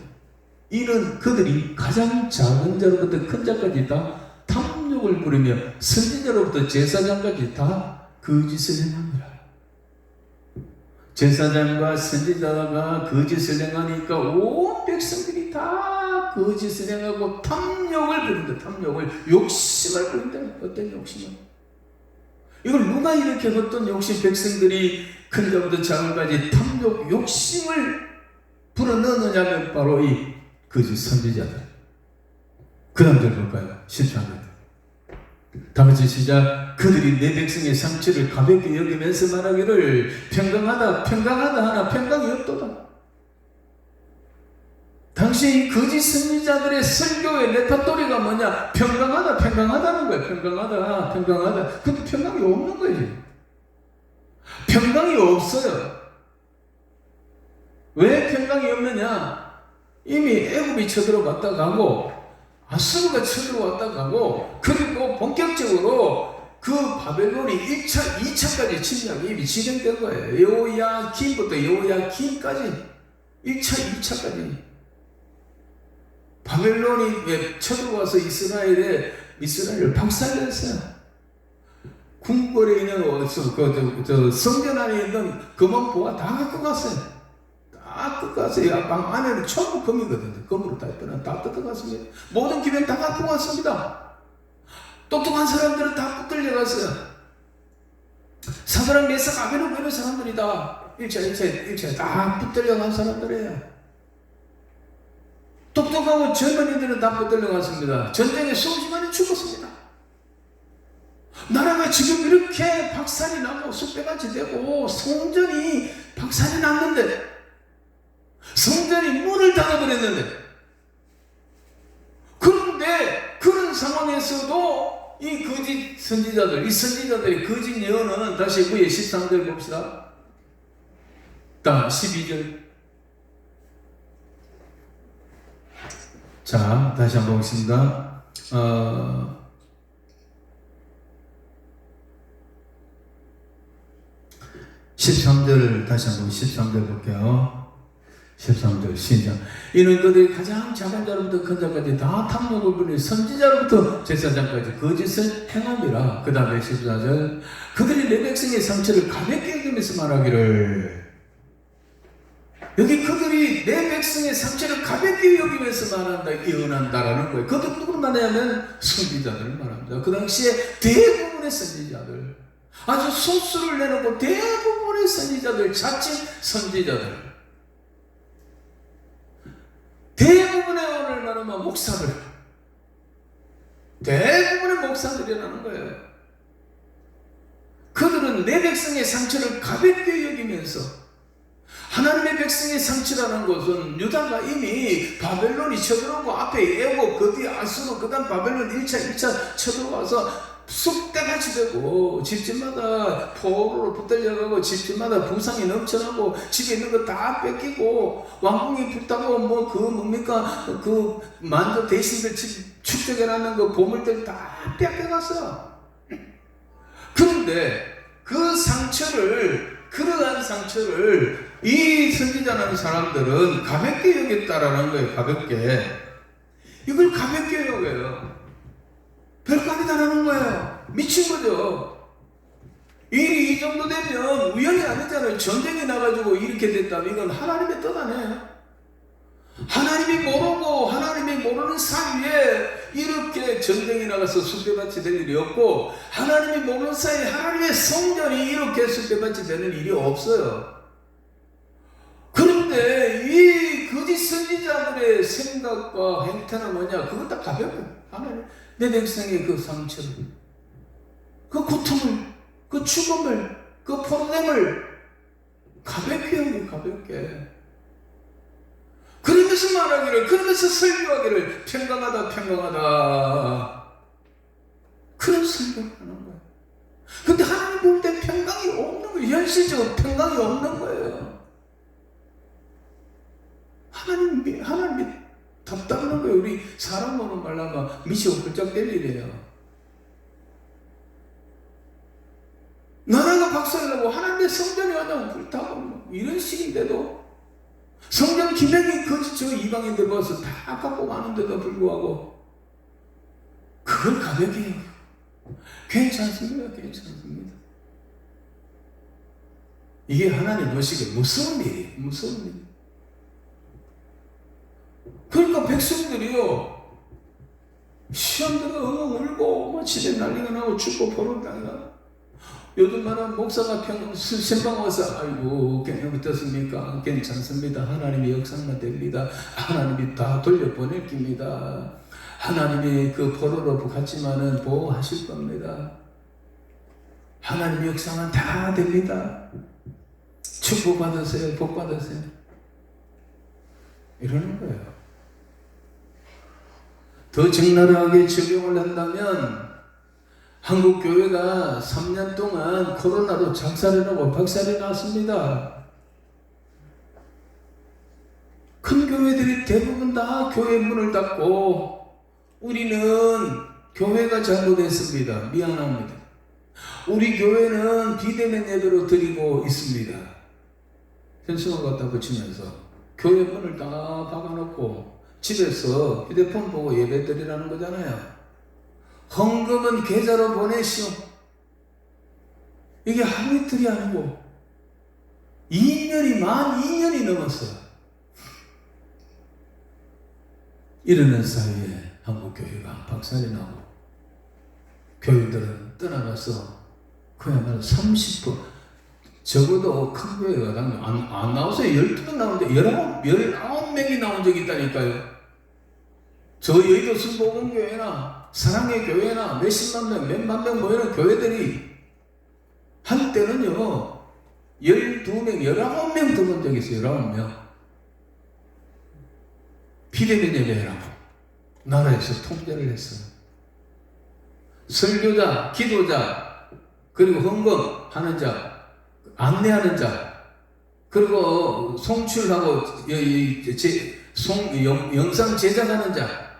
이는 그들이 가장 작은 자로부터 큰 자까지 다 탐욕을 부리며 선지자로부터 제사장까지 다 거짓을 행합니다. 제사장과 선지자가 거짓을 행하니까 온 백성들이 다 거짓을 행하고 탐욕을 부린다. 탐욕을, 욕심을 부린다. 어떤 욕심을? 이걸 누가 이렇게 어떤 욕심, 백성들이 큰 자부터 작은까지 탐욕, 욕심을 불어넣느냐면 바로 이 거짓 선지자들. 그 다음 절 볼까요? 13절. 다 같이 시작. 그들이 내 백성의 상처를 가볍게 여기면서 말하기를 평강하다 하나 평강이 없도다. 당시 거짓 선지자들의 설교의 레파토리가 뭐냐? 평강하다는 거예요. 평강하다. 근데 평강이 없는 거예요. 평강이 없어요. 왜 평강이 없느냐? 이미 애굽이 쳐들어갔다 가고 아수르가 쳐들어왔다 가고, 그리고 본격적으로 그 바벨론이 1차, 2차까지 침략이 이미 진행된 거예요. 여호야김부터 여호야김까지 1차, 2차까지 바벨론이 왜 쳐들어와서 이스라엘을 박살냈어요. 궁궐에 있는 성전 안에 있는 금은 보화 다 갖고 갔어요. 다 뜯어갔어요. 방 안에는 전부 금이거든요. 금으로 다 뜯어갔습니다. 모든 기병 다 갖고 갔습니다. 똑똑한 사람들은 다 붙들려갔어요. 사드락 메삭 아베노고 이런 사람들이 다 일체 다 붙들려간 사람들이에요. 똑똑하고 젊은이들은 다 붙들려갔습니다. 전쟁에 수십 만이 죽었습니다. 나라가 지금 이렇게 박살이 나고 쑥대밭이 되고 성전이 박살이 났는데, 성전이 문을 닫아버렸는데, 그런데 그런 상황에서도 이 거짓 선지자들, 이 선지자들의 거짓 예언은, 다시 위에 13절 봅시다. 다음 12절. 자, 다시 한번 보겠습니다. 13절 다시 한번 13절 볼게요. 13절 시작. 이는 그들이 가장 작은 자로부터 큰 자까지 다 탐욕을 부리는 선지자로부터 제사장까지 거짓을 행함이라. 그 다음에 14절. 그들이 내 백성의 상처를 가볍게 여기면서 말하기를. 여기 그들이 내 백성의 상처를 가볍게 여기면서 말한다, 예언한다라는 거예요. 그들 누구를 말하냐면 선지자들을 말합니다. 그 당시에 대부분의 선지자들, 아주 소수를 내놓고 대부분의 선지자들, 자칭 선지자들, 대부분의 오늘 말하면 목사들, 대부분의 목사들이라는 거예요. 그들은 내 백성의 상처를 가볍게 여기면서, 하나님의 백성의 상처라는 것은 유다가 이미 바벨론이 쳐들어오고 앞에 애고 그 뒤에 아수르 그 다음 바벨론 1차 2차 쳐들어와서 쑥대밭이 되고 집집마다 포로로 붙들려가고 집집마다 부상이 넘쳐나고 집에 있는 거 다 뺏기고 왕궁이 불타고 뭐 그 뭡니까 그 만주 대신들 집 축적해놨는 그 보물들 다 뺏겨갔어. 그런데 그 상처를, 그러한 상처를 이 선지자라는 사람들은 가볍게 여겼다라는 거예요. 가볍게. 이걸 가볍게 여겨요. 별거 아니다라는 거예요. 미친 거죠. 일이 이 정도 되면 우연이 아니잖아요. 전쟁이 나가지고 이렇게 됐다면 이건 하나님의 뜻 아니에요. 하나님이 모르고 하나님이 모르는 사이에 이렇게 전쟁이 나가서 숭배받지 될 일이 없고, 하나님이 모르는 사이에 하나님의 성전이 이렇게 숭배받지 되는 일이 없어요. 그런데 이 거짓 선지자들의 생각과 행태는 뭐냐? 그건 다 가볍게, 하나님 내 백성의 그 상처를, 그 고통을, 그 죽음을, 그 포로됨을 가볍게 여기, 가볍게. 그러면서 말하기를, 그러면서 설교하기를 평강하다, 평강하다. 그런 설교를 하는 거예요. 근데 하나님 볼 때 평강이 없는 거예요. 현실적으로 평강이 없는 거예요. 하나님이 답답한 거예요. 우리 사람 보는 말로 미치고 훌쩍 될 일이에요. 나라가 박살나고 하나님의 성전이 완전 불타고 이런 식인데도, 성전 기명이 거짓 이방인들 와서 다 갖고 가는데도 불구하고 그걸 가볍게 해요. 괜찮습니다. 괜찮습니다. 이게 하나님 보시기에 무서운 일이에요. 무서운 일. 그러니까 백성들이요, 시험 들어 엉엉 울고 집에 난리가 나고 죽고 포로를 당해가. 요즘 말하는 목사가 신방 와서 아이고 어떻습니까? 괜찮습니다. 하나님의 역사가 됩니다. 하나님이 다 돌려보낼 겁니다. 하나님이 그 포로로 갔지만은 보호하실 겁니다. 하나님의 역사는 다 됩니다. 축복 받으세요. 복 받으세요. 이러는 거예요. 더 적나라하게 적용을 한다면 한국 교회가 3년 동안 코로나로 작살이 나고 박살이 났습니다. 큰 교회들이 대부분 다 교회 문을 닫고, 우리는 교회가 잘못했습니다. 미안합니다. 우리 교회는 비대면 예배로 드리고 있습니다. 현수막 갖다 붙이면서 교회 문을 다 박아놓고 집에서 휴대폰 보고 예배 드리라는 거잖아요. 헌금은 계좌로 보내시오. 이게 하루 이틀이 아니고 man 2년이 넘었어요. 이러는 사이에 한국 교회가 박살이 나고, 교회들은 떠나가서 그야말로 30%, 적어도 큰 교회가 안 나오세요. 12명 나오는데 19명이 나온 적이 있다니까요. 저 여의도 순복음교회나 사랑의 교회나 몇십만 명, 몇만 명 모이는 교회들이 한때는요 12명, 19명 들어온 적이 있어요. 19명. 비대면 예배라고 나라에서 통제를 했어요. 설교자, 기도자, 그리고 헌금하는 자, 안내하는 자, 그리고 송출하고 영상 제작하는 자,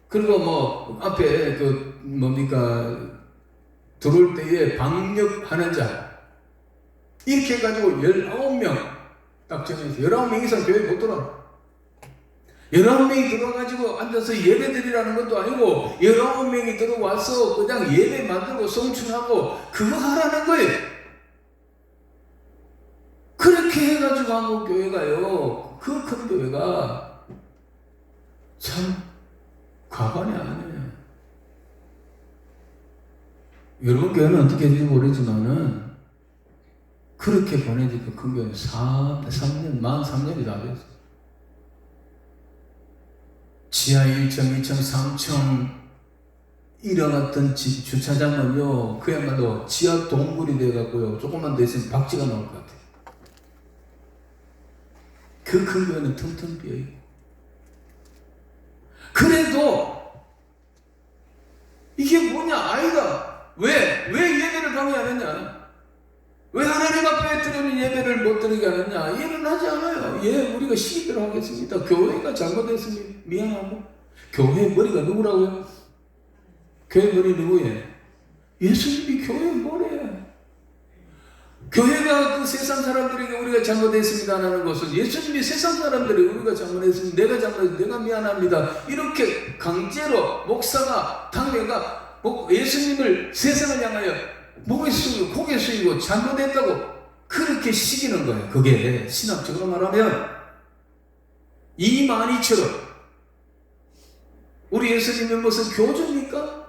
그리고 뭐 앞에 그 뭡니까 들어올 때에 방역하는 자, 이렇게 해가지고 19명 딱 정해서 19명 이상 교회 못 들어와. 19명이 들어와가지고 앉아서 예배 드리라는 것도 아니고 19명이 들어와서 그냥 예배 만들고 송출하고 그거 하라는 거예요. 그렇게 해가지고 한국 교회가요, 그 큰 교회가 참 과반이 아니에요. 여러분 교회는 어떻게 될지 모르지만은 그렇게 보내지 그 큰 교회는 3년, 만 3년이 다 됐어요. 지하 1층, 2층, 3층 일어났던 주차장은요 그야말로 지하 동굴이 돼갖고요 조금만 더 있으면 박쥐가 나올 것 같아요. 그 큰 교회는 텅텅 비어있고. 그래도 이게 뭐냐, 아이가 왜 예배를 방해하느냐, 왜 하나님 앞에 드리는 예배를 못 드리게 하느냐, 이해는 하지 않아요. 예, 우리가 시기대로 하겠습니다. 교회가 잘못했습니다. 미안하고. 교회 머리가 누구라고요? 교회 머리 누구예요? 예수님이 교회 뭐래? 교회가 그 세상 사람들에게 우리가 잘못했습니다 하는 것은 예수님이 세상 사람들이 우리가 잘못했으면 내가 잘못했으면 내가 미안합니다 이렇게 강제로 목사가 당회가 예수님을 세상을 향하여 목에 숙이고 고개 숙이고 잘못했다고 그렇게 시기는 거예요. 그게 신학적으로 말하면 이만희처럼 우리 예수님의 무슨 교주입니까?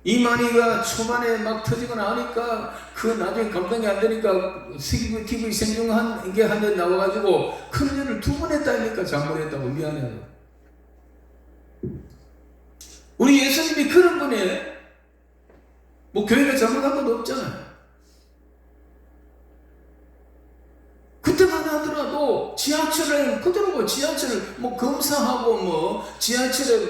이만희가 초반에 막 터지거나 하니까 그 나중에 감당이 안 되니까 TV 생중한 게 한 년 나와가지고 큰 일을 2번 했다니까 잘못했다고 미안해요. 우리 예수님이 그런 분이에요. 뭐 교회가 잘못한 것도 없잖아요. 그때만 하더라도 지하철에 그대로 지하철을 검사하고 지하철에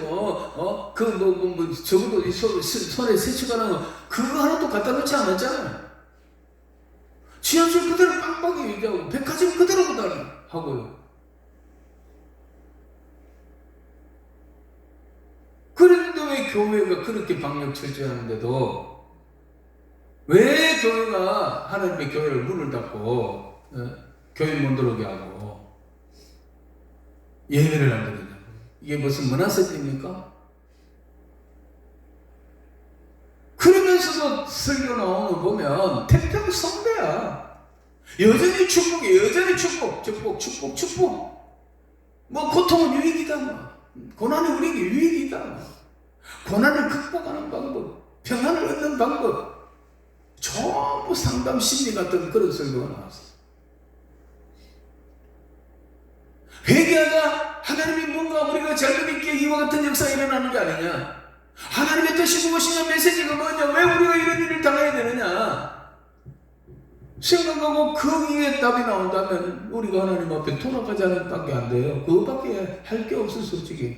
적어도 손에 세척하는 거 그거 하나도 갖다 놓지 않았잖아요. 지하철 그대로 빵빵히 유지하고 백화점 그대로 하고요. 그런데 왜 교회가 그렇게 방역 철저하는데도 왜 교회가 하나님의 교회를 문을 닫고 교회 못 들어오게 하고 예배를 안 드리냐고. 이게 무슨 문화세입니까? 그러면서도 설교 나오는 거 보면 태평성대야. 여전히 축복이 여전히 축복. 고통은 유익이다. 고난이 우리에게 유익이다. 고난을 극복하는 방법, 평안을 얻는 방법, 전부 상담 심리 같은 그런 설교가 나왔어. 회개하자. 하나님이 뭔가 우리가 잘못 있게 이와 같은 역사가 일어나는 게 아니냐. 하나님의 뜻이 무엇이냐, 메시지가 뭐냐, 왜 우리가 이런 일을 당해야 되느냐 생각하고 거기에 답이 나온다면 우리가 하나님 앞에 돌아가자는 밖에 안 돼요. 그거밖에 할 게 없어. 솔직히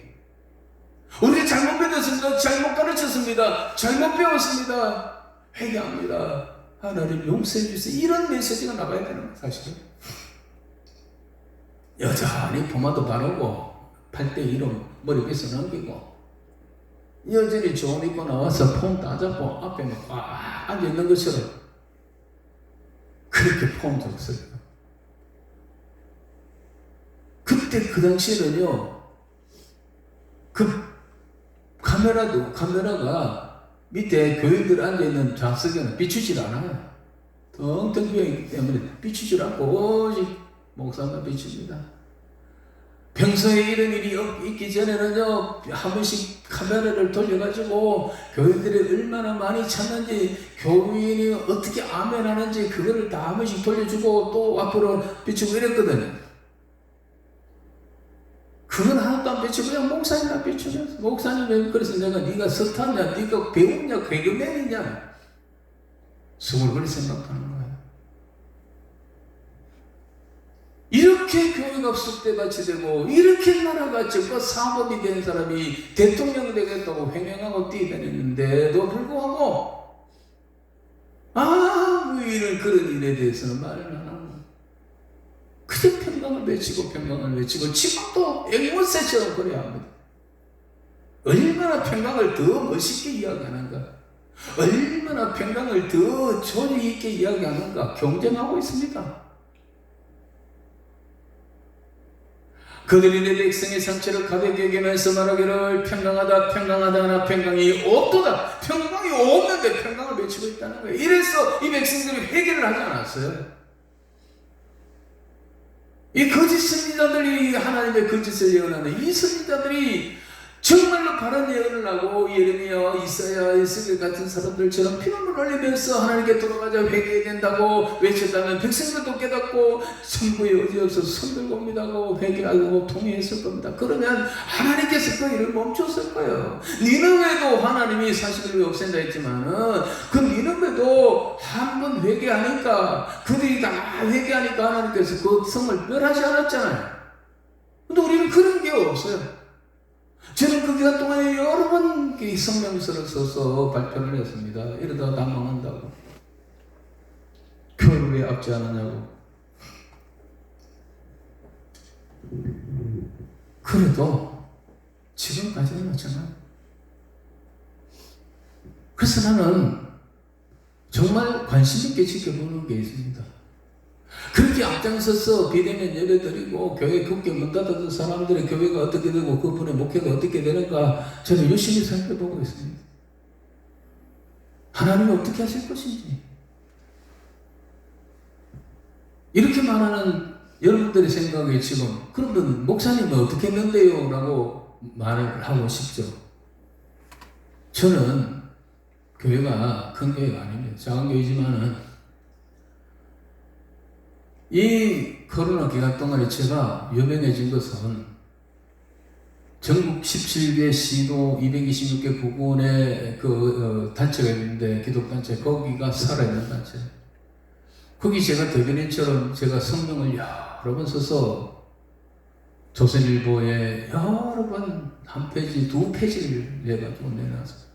우리가 잘못 믿었습니다. 잘못 가르쳤습니다. 잘못 배웠습니다. 회개합니다. 하나님 용서해 주세요. 이런 메시지가 나가야 되는 거예요. 사실은 여전히 포마도 바르고 팔대 이름 머리 빗어 넘기고 여전히 좋은 입고 나와서 폼 따잡고 앞에 꽉 앉아있는 것처럼 그렇게 폼 줬어요. 그때 그 당시에는요, 그 카메라가 밑에 교인들 앉아있는 좌석에는 비추질 않아요. 텅텅 비어있기 때문에 비추질 않고 오직 목사만 비춥니다. 평소에 이런 일이 있기 전에는요, 한 번씩 카메라를 돌려가지고 교인들이 얼마나 많이 찾는지, 교인이 어떻게 아멘 하는지 그거를 다 한 번씩 돌려주고 또 앞으로 비추고 이랬거든요. 그건 하나도 안 비추고 그냥 목사님만 비추면서, 목사님 그래서 내가 네가 석타냐, 네가 배우냐, 개그맨이냐 속을 그렇게 생각하는 거예요. 이렇게 교회가 쑥대밭이 되고 이렇게 나라가 적과 사법이 된 사람이 대통령이 되겠다고 횡행하고 뛰어다녔는데도 불구하고 아무 이런 그런 일에 대해서는 말을 안 하고 그저 평강을 외치고 지금도 앵무새처럼 그래야 합니다. 얼마나 평강을 더 멋있게 이야기하는가, 얼마나 평강을 더 조리 있게 이야기하는가 경쟁하고 있습니다. 그들이 내 백성의 상처를 가볍게 여기면서 말하기를 평강하다 하나 평강이 없도다. 평강이 없는데 평강을 외치고 있다는 거예요. 이래서 이 백성들이 회개를 하지 않았어요. 이 거짓 선지자들이 하나님의 거짓을 예언하는 이 선지자들이 정말로 바른 예언을 하고 예레미야, 이사야, 에스겔 같은 사람들처럼 피눈물 흘리면서 하나님께 돌아가자 회개해야 된다고 외쳤다면 백성들도 깨닫고 천부에 의지 없어서 손들고 옵니다고 회개하고 통회했을 겁니다. 그러면 하나님께서 그 일을 멈췄을 거예요. 니느웨도 하나님이 40일 없앤다 했지만은 그 니느웨도 한 번 회개하니까 그들이 다 회개하니까 하나님께서 그 성을 멸하지 않았잖아요. 근데 우리는 그런 게 없어요. 저는 그 기간 동안에 여러 번 성명서를 써서 발표를 했습니다. 이러다가 다 망한다고. 교회를 왜 앞지 않았냐고. 그래도 지금까지는 마찬가지예요. 그래서 나는 정말 관심 있게 지켜보는 게 있습니다. 그렇게 앞장서서 비대면 예배 드리고 교회 굳게 문 닫았던 사람들의 교회가 어떻게 되고 그분의 목회가 어떻게 되는가 저는 열심히 살펴보고 있습니다. 하나님이 어떻게 하실 것인지. 이렇게 말하는 여러분들의 생각에 지금 그러면 목사님은 어떻게 했는데요? 라고 말을 하고 싶죠. 저는 교회가 큰 교회가 아닙니다. 작은 교회지만은 이 코로나 기간 동안에 제가 유명해진 것은 전국 17개 시도 226개 구군의 단체가 있는데 기독단체 거기가 살아있는 단체. 거기 제가 대변인처럼 제가 성명을 여러 번 써서 조선일보에 여러 번 한 페이지, 두 페이지를 내가지고 내놨어요.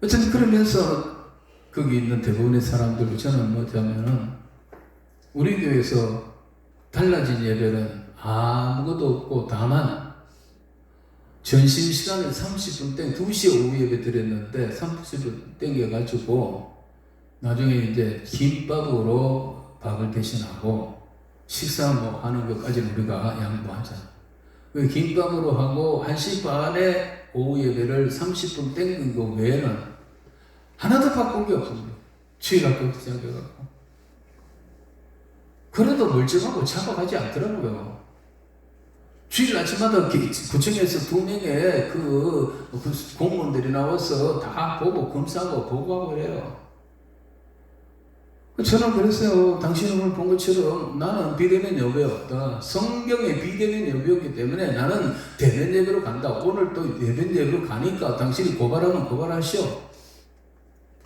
어쨌든 그러면서 거기 있는 대부분의 사람들과 저는 뭐냐면은 우리 교회에서 달라진 예배는 아무것도 없고 다만 점심시간에 30분 땡 2시에 오후 예배 드렸는데 30분 땡겨가지고 나중에 이제 김밥으로 밥을 대신하고 식사 뭐 하는 것까지는 우리가 양보하자. 김밥으로 하고 1시 반에 오후 예배를 30분 땡긴 거 외에는 하나도 바꾼 게 없습니다. 주일학교부터 시작해갖고. 그래도 멀쩡하고 차박하지 않더라고요. 주일 아침마다 구청에서 2명의 그 공무원들이 나와서 다 보고 검사하고 보고하고 그래요. 저는 그랬어요. 당신이 오늘 본 것처럼 나는 비대면 예배 없다. 성경에 비대면 예배였기 때문에 나는 대면 예배로 간다. 오늘 또 대면 예배로 가니까 당신이 고발하면 고발하시오.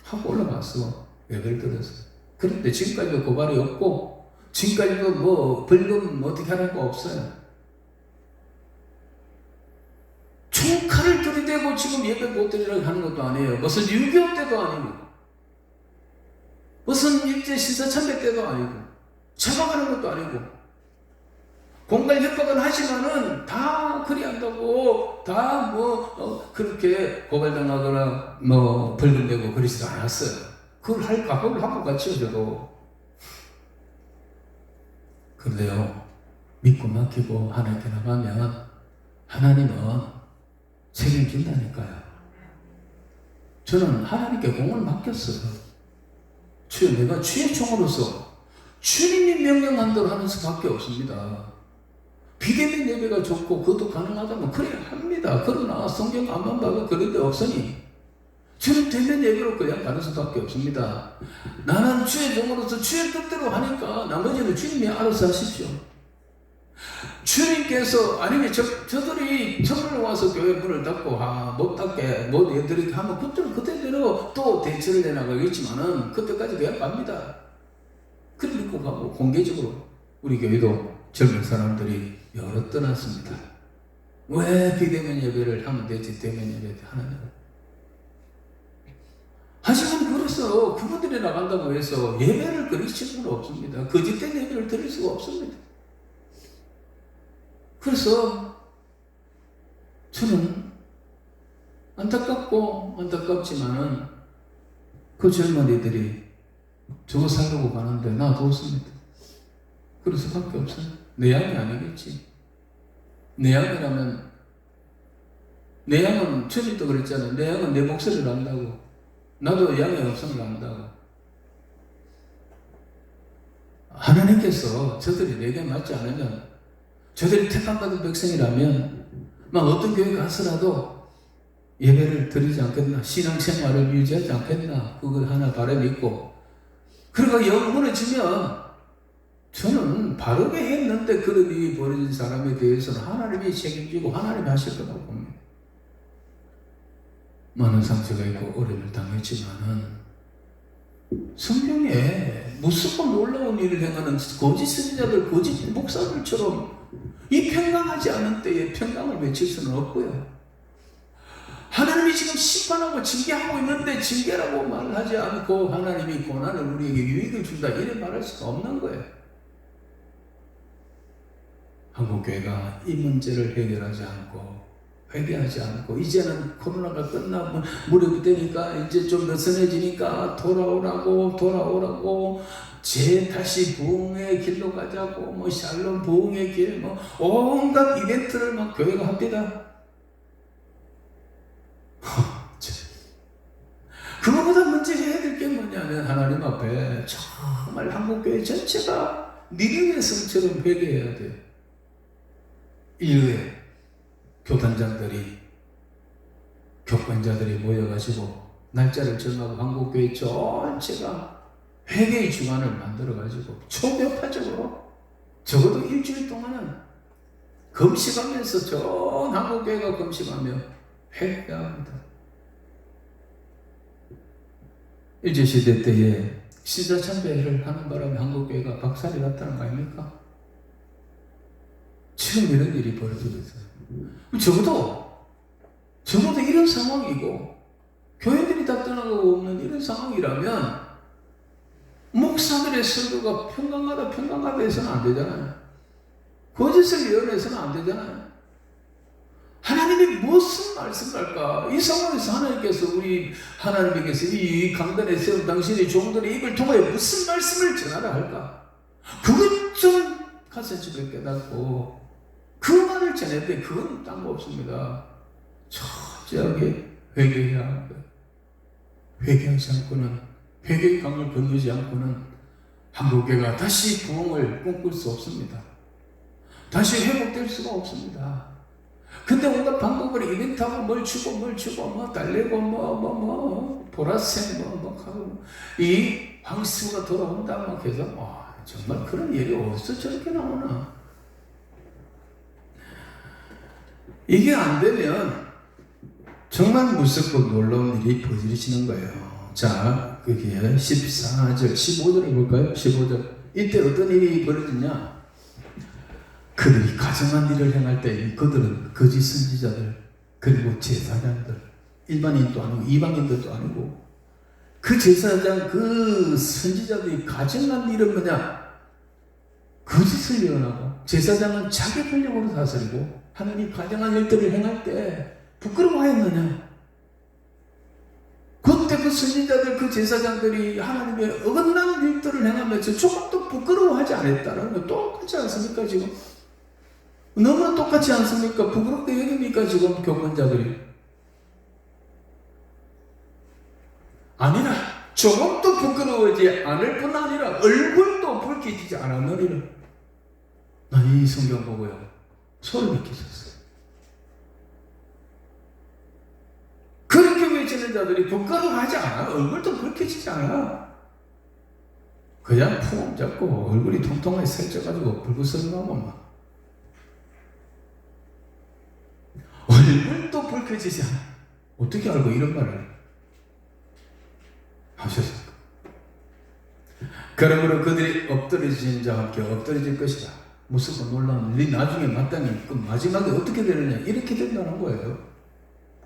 하고 올라갔어. 예배를 드렸어요. 그런데 지금까지도 고발이 없고 지금까지도 뭐 벌금 어떻게 하는 거 없어요. 총칼을 들이대고 지금 예배 못 드리라고 하는 것도 아니에요. 무슨 6.25 때도 아니고 무슨 일제 신사참배 때도 아니고 잡아가는 것도 아니고 공갈 협박은 하지만은 다 그리한다고 다 그렇게 고발당하거나 뭐 벌금 내고 그러지도 않았어요. 그걸 할 각오를 하고 갔죠. 저도. 그런데요, 믿고 맡기고 하나님께 나가면 하나님은 책임진다니까요. 저는 하나님께 공을 맡겼어요. 주여, 내가 주의 종으로서 주님이 명령한 대로 하는 수밖에 없습니다. 비대면 예배가 좋고 그것도 가능하다면 그래야 합니다. 그러나 성경 안만 봐도 그런 데 없으니 주는 대면 예배로 그냥 가는 수밖에 없습니다. 나는 주의 종으로서 주의 뜻대로 하니까 나머지는 주님이 알아서 하십시오. 주님께서 아니면 저들이 처음에 와서 교회 문을 닫고 못 닫게 못 얘들이 하면 그때는 그때대로 또 대처를 내나가겠지만은 그때까지 그냥 갑니다. 그래 믿고 가고 공개적으로 우리 교회도 젊은 사람들이 여러 떠났습니다. 왜 비대면 예배를 하면 되지 대면 예배 하느냐. 하지만 그래서 그분들이 나간다고 해서 예배를 그릴 수는 없습니다. 거짓된 예배를 드릴 수가 없습니다. 그래서 저는 안타깝지만은 그 젊은이들이 저거 살려고 가는데 놔뒀습니다. 그럴 수밖에 없어요. 내 양이 아니겠지. 내 양이라면 내 양은 주님도 그랬잖아요. 내 양은 내 목소리를 안다고. 나도 양의 음성을 안다고. 하나님께서 저들이 내게 맞지 않으면 저들이 택함받은 백성이라면 막 어떤 교회 가서라도 예배를 드리지 않겠나, 신앙생활을 유지하지 않겠나, 그걸 하나 바람이 있고, 그러니까 영원해지면 저는 바르게 했는데 그런 일이 벌어진 사람에 대해서는 하나님이 책임지고 하나님이 하실 거라고 봅니다. 많은 상처가 있고 어려움을 당했지만은 성경에 무섭고 놀라운 일을 행하는 거짓 선지자들, 거짓 목사들처럼 이 평강하지 않은 때에 평강을 외칠 수는 없고요. 하나님이 지금 심판하고 징계하고 있는데 징계라고 말을 하지 않고 하나님이 고난을 우리에게 유익을 준다 이래 말할 수가 없는 거예요. 한국교회가 이 문제를 해결하지 않고 회개하지 않고 이제는 코로나가 끝나고 무렵이 되니까 이제 좀 느슨해지니까 돌아오라고 다시 부흥의 길로 가자고 뭐 샬롬 부흥의 길 뭐 온갖 이벤트를 막 교회가 합니다. 그거보다 먼저 해야 될 게 뭐냐면 하나님 앞에 정말 한국교회 전체가 니느웨 성처럼 회개해야 돼요. 인류의 교단장들이 교권자들이 모여가지고 날짜를 정하고 한국교회 전체가 회개의 주간을 만들어가지고 초교파적으로 적어도 일주일 동안은 금식하면서 전 한국교회가 금식하며 회개해야 합니다. 일제시대 때에 신사참배를 하는 바람에 한국교회가 박살이 났다는 거 아닙니까? 지금 이런 일이 벌어지고 있어요. 적어도 이런 상황이고 교회들이 답답하고 없는 이런 상황이라면 목사들의 설교가 평강하다 해서는 안 되잖아요. 거짓을 예언해서는 안 되잖아요. 하나님이 무슨 말씀할까? 이 상황에서 하나님께서 이 강단에 세운 당신의 종들의 입을 통하여 무슨 말씀을 전하라 할까? 그것 좀 가슴집에 깨닫고 그 말을 전했는데 그건 딴 거 없습니다. 철저하게 회개해야 합니다. 회개하지 않고는 회개의 강을 건너지 않고는 한국교회가 다시 부흥을 꿈꿀 수 없습니다. 다시 회복될 수가 없습니다. 근데 온갖 방법으로 이벤트하고 뭘 주고 뭐 달래고 보라색 하고 이 황수가 돌아온다 막 해서 정말 그런 일이 어디서 저렇게 나오나. 이게 안 되면 정말 무섭고 놀라운 일이 벌어지는 거예요. 자, 그게 14절, 15절을 볼까요? 15절. 이때 어떤 일이 벌어지냐? 그들이 가정한 일을 행할 때 그들은 거짓 선지자들 그리고 제사장들 일반인도 아니고 이방인들도 아니고 그 제사장 그 선지자들이 가정한 일은 뭐냐? 거짓을 예언하고 제사장은 자기 권력으로 다스리고 하나님 가정한 일들을 행할 때 부끄러워했느냐? 그때 그 선지자들 그 제사장들이 하나님의 어긋난 일들을 행하면서 조금도 부끄러워하지 않았다는 거 똑같지 않습니까 지금? 너무나 똑같지 않습니까? 부끄럽게 여깁니까 지금 교권자들이? 아니라 조금도 부끄러워하지 않을 뿐 아니라 얼굴도 붉혀지지 않았느니라. 난 이 성경 보고요 소름이 끼쳤어요. 그렇게 외치는 자들이 부끄러워하지 않아. 얼굴도 붉혀지지 않아. 그냥 푸엄 잡고 얼굴이 통통하게 살쪄가지고 불구스름하고 막 얼굴도 붉혀지지 않아. 어떻게 알고 이런 말을 하셨을까? 그러므로 그들이 엎드러진 자와 함께 엎드러질 것이다. 무섭고 놀라운 일. 나중에 마땅히 그 마지막에 어떻게 되느냐 이렇게 된다는 거예요.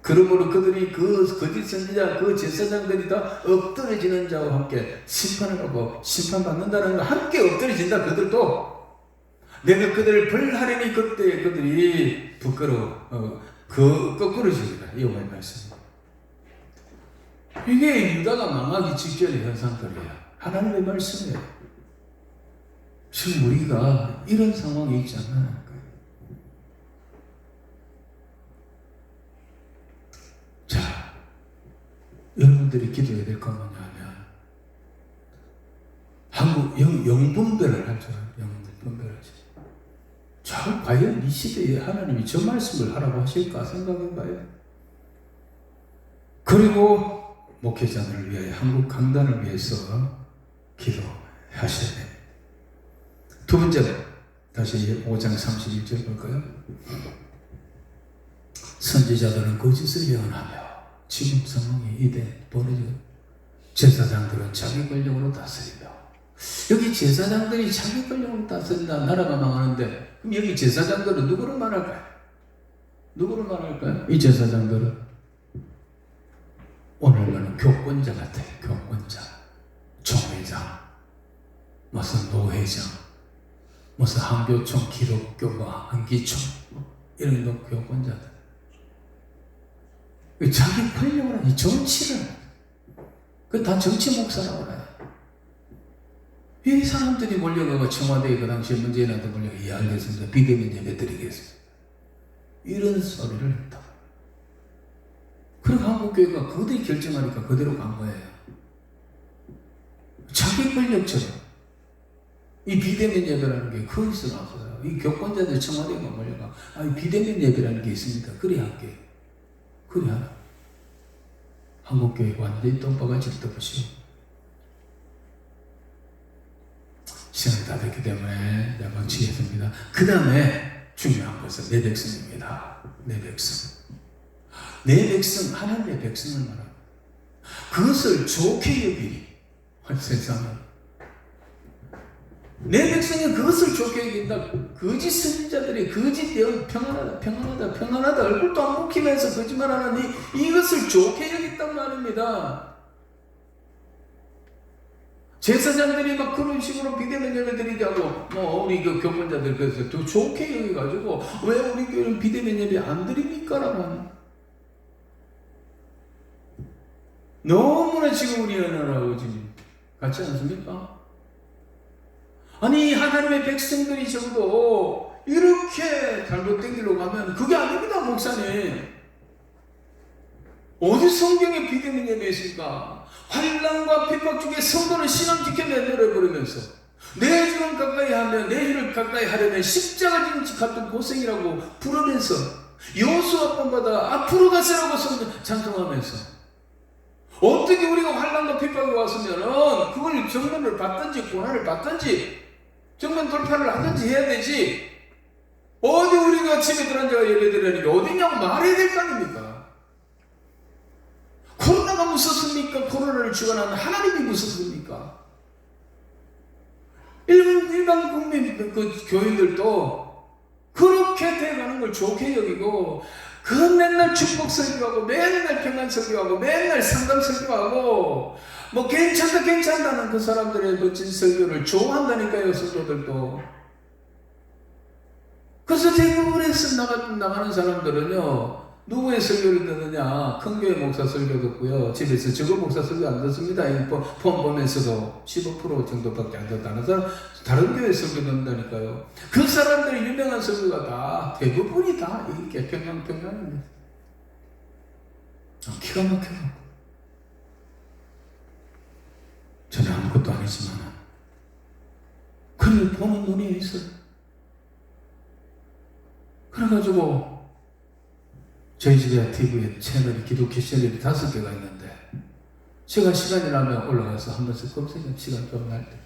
그러므로 그들이 그 거짓 선지자 그 제사장들이 다 엎드러지는 자와 함께 심판을 하고 심판받는다는 거. 함께 엎드러진다. 그들도 내가 그들을 벌하려니 그때 그들이 부끄러워 거꾸로 지으라. 여호와의 말씀. 이게 유다가 망하기 직전의 현상들이야. 하나님의 말씀이에요. 지금 우리가 이런 상황이 있잖아. 자, 여러분들이 기도해야 될 건 뭐냐면 한국 영분별을 할 줄 알아요. 영분별을 하지. 자, 과연 이 시대에 하나님이 저 말씀을 하라고 하실까 생각해봐요. 그리고 목회자들을 위하여 한국 강단을 위해서 기도하셔야 돼요. 두 번째로 다시 5장 31절 볼까요? 선지자들은 거짓을 예언하며 지금 상황이 이대 벌어지고 제사장들은 자기 권력으로 다스리며. 여기 제사장들이 자기 권력으로 다스린다. 나라가 망하는데 그럼 여기 제사장들은 누구를 말할까요? 누구를 말할까요? 이 제사장들은 오늘날은 교권자 같아요. 교권자, 총회장, 무슨 노회장, 무슨 한교총, 기독교가 한기총 이런 교권자들. 자기 권력을 하니 정치를 그 다 정치 목사라고 그래. 이 사람들이 몰려가고 청와대에 그 당시에 문재인한테 몰려가 이해하겠습니다. 비대면 예배 드리겠습니다. 이런 소리를 했다. 그리고 한국교회가 그들이 결정하니까 그대로 간 거예요. 자기 권력처럼. 이 비대면 예배라는 게 거기서 나왔어요. 이 교권자들 청와대가 몰려가 이 비대면 예배라는 게 있습니까? 그래야 할게. 그래야 한국교회가 완전히 똥바가지를 덮으시오. 시간이 다 됐기 때문에 내가 멈추겠습니다. 그 다음에 중요한 것은 내 백성입니다. 내 백성. 내 백성, 하나님의 백성을 말합니다. 그것을 좋게 여기리. 세상은. 내 백성이 그것을 좋게 여긴다. 거짓 선지자들이 거짓 대응 평안하다 얼굴도 안 묵히면서 거짓말하는 이것을 좋게 여겼단 말입니다. 제사장들이 막 그런 식으로 비대면 예배 드리자고 우리 그 교권자들 그래서 더 좋게 여기가지고 왜 우리 교회는 비대면 예배 안 드립니까? 라고 하는 너무나 지금 우리 연하라고 지금 같지 않습니까? 아니 하나님의 백성들이 적어도 이렇게 잘못된 길로 가면 그게 아닙니다. 목사님 어디 성경에 비대면 예배 있습니까? 환난과 핍박 중에 성도는 신앙 지켜 내버려버리면서 내 주를 가까이 하면 내 주를 가까이 하려면 십자가 지는 같은 고생이라고 부르면서 여호수아 본받아 앞으로 가세라고 찬송하면서 어떻게 우리가 환난과 핍박이 왔으면은 그걸 정면을 받든지 고난을 받든지 정면 돌파를 하든지 해야 되지 어디 우리가 집에 들어앉아가 예배드리는 게 어디냐고 말해야 될 거 아닙니까? 코로나가 무섭습니까? 코로나를 주관하는 하나님이 무섭습니까? 일반 국민 그 교인들도 그렇게 돼가는 걸 좋게 여기고 그 맨날 축복 설교하고 맨날 평안 설교하고 맨날 상담 설교하고 괜찮다는 그 사람들의 멋진 설교를 좋아한다니까요. 성도들도. 그래서 대부분에서 나가는 사람들은요 누구의 설교를 듣느냐? 큰 교회 목사 설교 듣고요 집에서 저거 목사 설교 안 듣습니다. 폰 보면서도 15% 정도밖에 안 듣다는 사람 다른 교회 설교 듣는다니까요. 그 사람들의 유명한 설교가 다 대부분이 다 이렇게 평양입니다. 기가 막혀요. 저는 아무것도 아니지만 그를 보는 눈이 있어요. 그래가지고 저희 집에 TV에 채널이 기독교 채널이 5개가 있는데 제가 시간이 나면 올라가서 한 번씩 검색해 시간 좀 날 때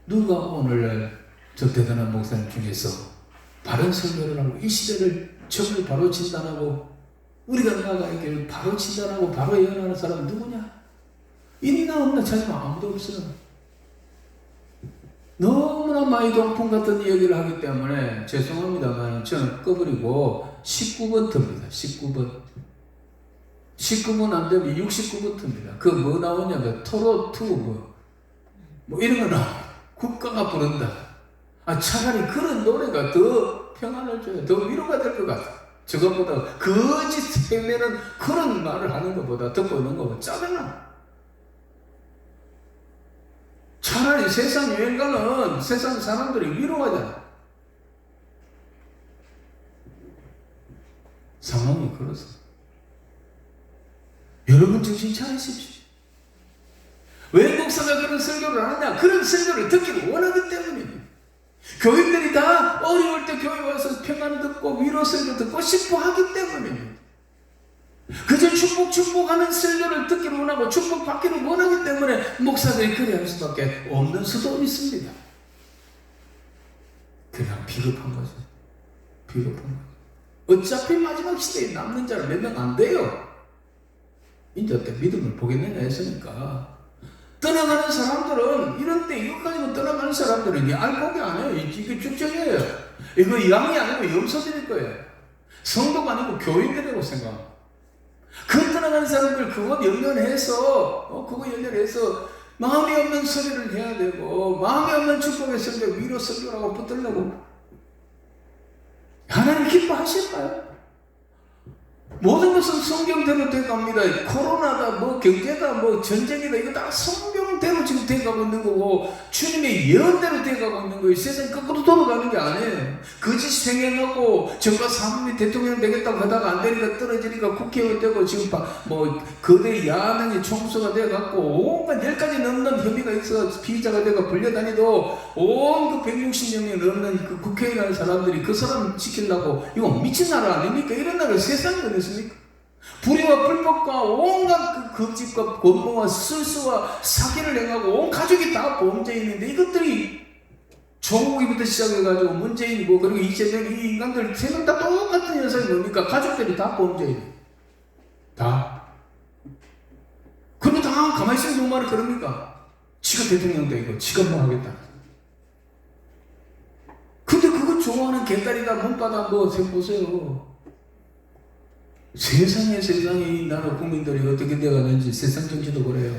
누가 오늘날 저 대단한 목사님 중에서 바른 설교를 하고 이 시대를 적을 바로 진단하고 우리가 나아가기를 바로 진단하고 바로 예언하는 사람은 누구냐? 있나 없나 찾으면 아무도 없어요. 너무나 마이동풍 같은 이야기를 하기 때문에 죄송합니다만 저는 꺼버리고 19번 틉니다. 19번 안 되면 69번 틉니다. 그 뭐 나오냐면 토로투 뭐 이런 거 나와요. 국가가 부른다. 차라리 그런 노래가 더 평안을 줘요. 더 위로가 될 것 같아. 저것보다 거짓 헤매는 그런 말을 하는 것보다 듣고 있는 것보다 짜증나. 차라리 세상 유행가는 세상 사람들이 위로하잖아. 상황이 그렇습니다. 여러분 정신 차리십시오. 왜 목사가 그런 설교를 하느냐? 그런 설교를 듣기를 원하기 때문입니다. 교인들이 다 어려울 때 교회 와서 평안 듣고 위로 설교 듣고 싶어 하기 때문입니다. 그저 축복하는 설교를 듣기를 원하고 축복받기를 원하기 때문에 목사들이 그래 할 수밖에 없는 수도 있습니다. 그냥 비겁한 거죠. 비겁한 거죠. 어차피 마지막 시대에 남는 자는 몇 명 안 돼요. 이제 어때 믿음을 보겠느냐 했으니까. 떠나가는 사람들은 이런 때 이거 가지고 떠나가는 사람들은 이게 알곡이 아니에요. 이게 축적이에요. 이거 양이 아니고 염소들일 거예요. 성도가 아니고 교인들이라고 생각합니다. 그 떠나가는 사람들 그거 연련해서 마음이 없는 소리를 해야 되고 마음이 없는 축복의 설교 위로 설교라고 붙들려고 하나님 기뻐하실까요? 모든 것은 성경대로 돼갑니다. 코로나다, 뭐 경제다, 뭐 전쟁이다, 이거 다 성경대로 지금 돼가고 있는 거고, 주님의 예언대로 돼가고 있는 거예요. 세상 거꾸로 돌아가는 게 아니에요. 거짓 생행하고 정가 사범이 대통령 되겠다고 하다가 안 되니까 떨어지니까 국회의원 되고, 지금 뭐 거대 야당이 총수가 돼갖고 온갖 10가지 넘는 혐의가 있어 피의자가 되고 불려다니도 온 그 160명이 넘는 그 국회의원 사람들이 그 사람 지키려고, 이거 미친 나라 아닙니까? 이런 나라 세상에 어디 있습니까? 불의와 불법과 온갖 그 거짓과 권모와 술수와 사기를 행하고 온 가족이 다 범죄인인데, 이것들이 조국이부터 시작해가지고 문재인 뭐 그리고 이재명 이 인간들 세 명 다 똑같은 현상이 뭡니까? 가족들이 다 범죄인, 다. 그러면 다 가만히 있으면 누구 말을 그럽니까? 지가 대통령 되고 지가 뭐 하겠다. 근데 그거 좋아하는 개딸이다 몸바다 뭐 보세요. 세상에 이 나라 국민들이 어떻게 되어가는지 세상 정치도 그래요.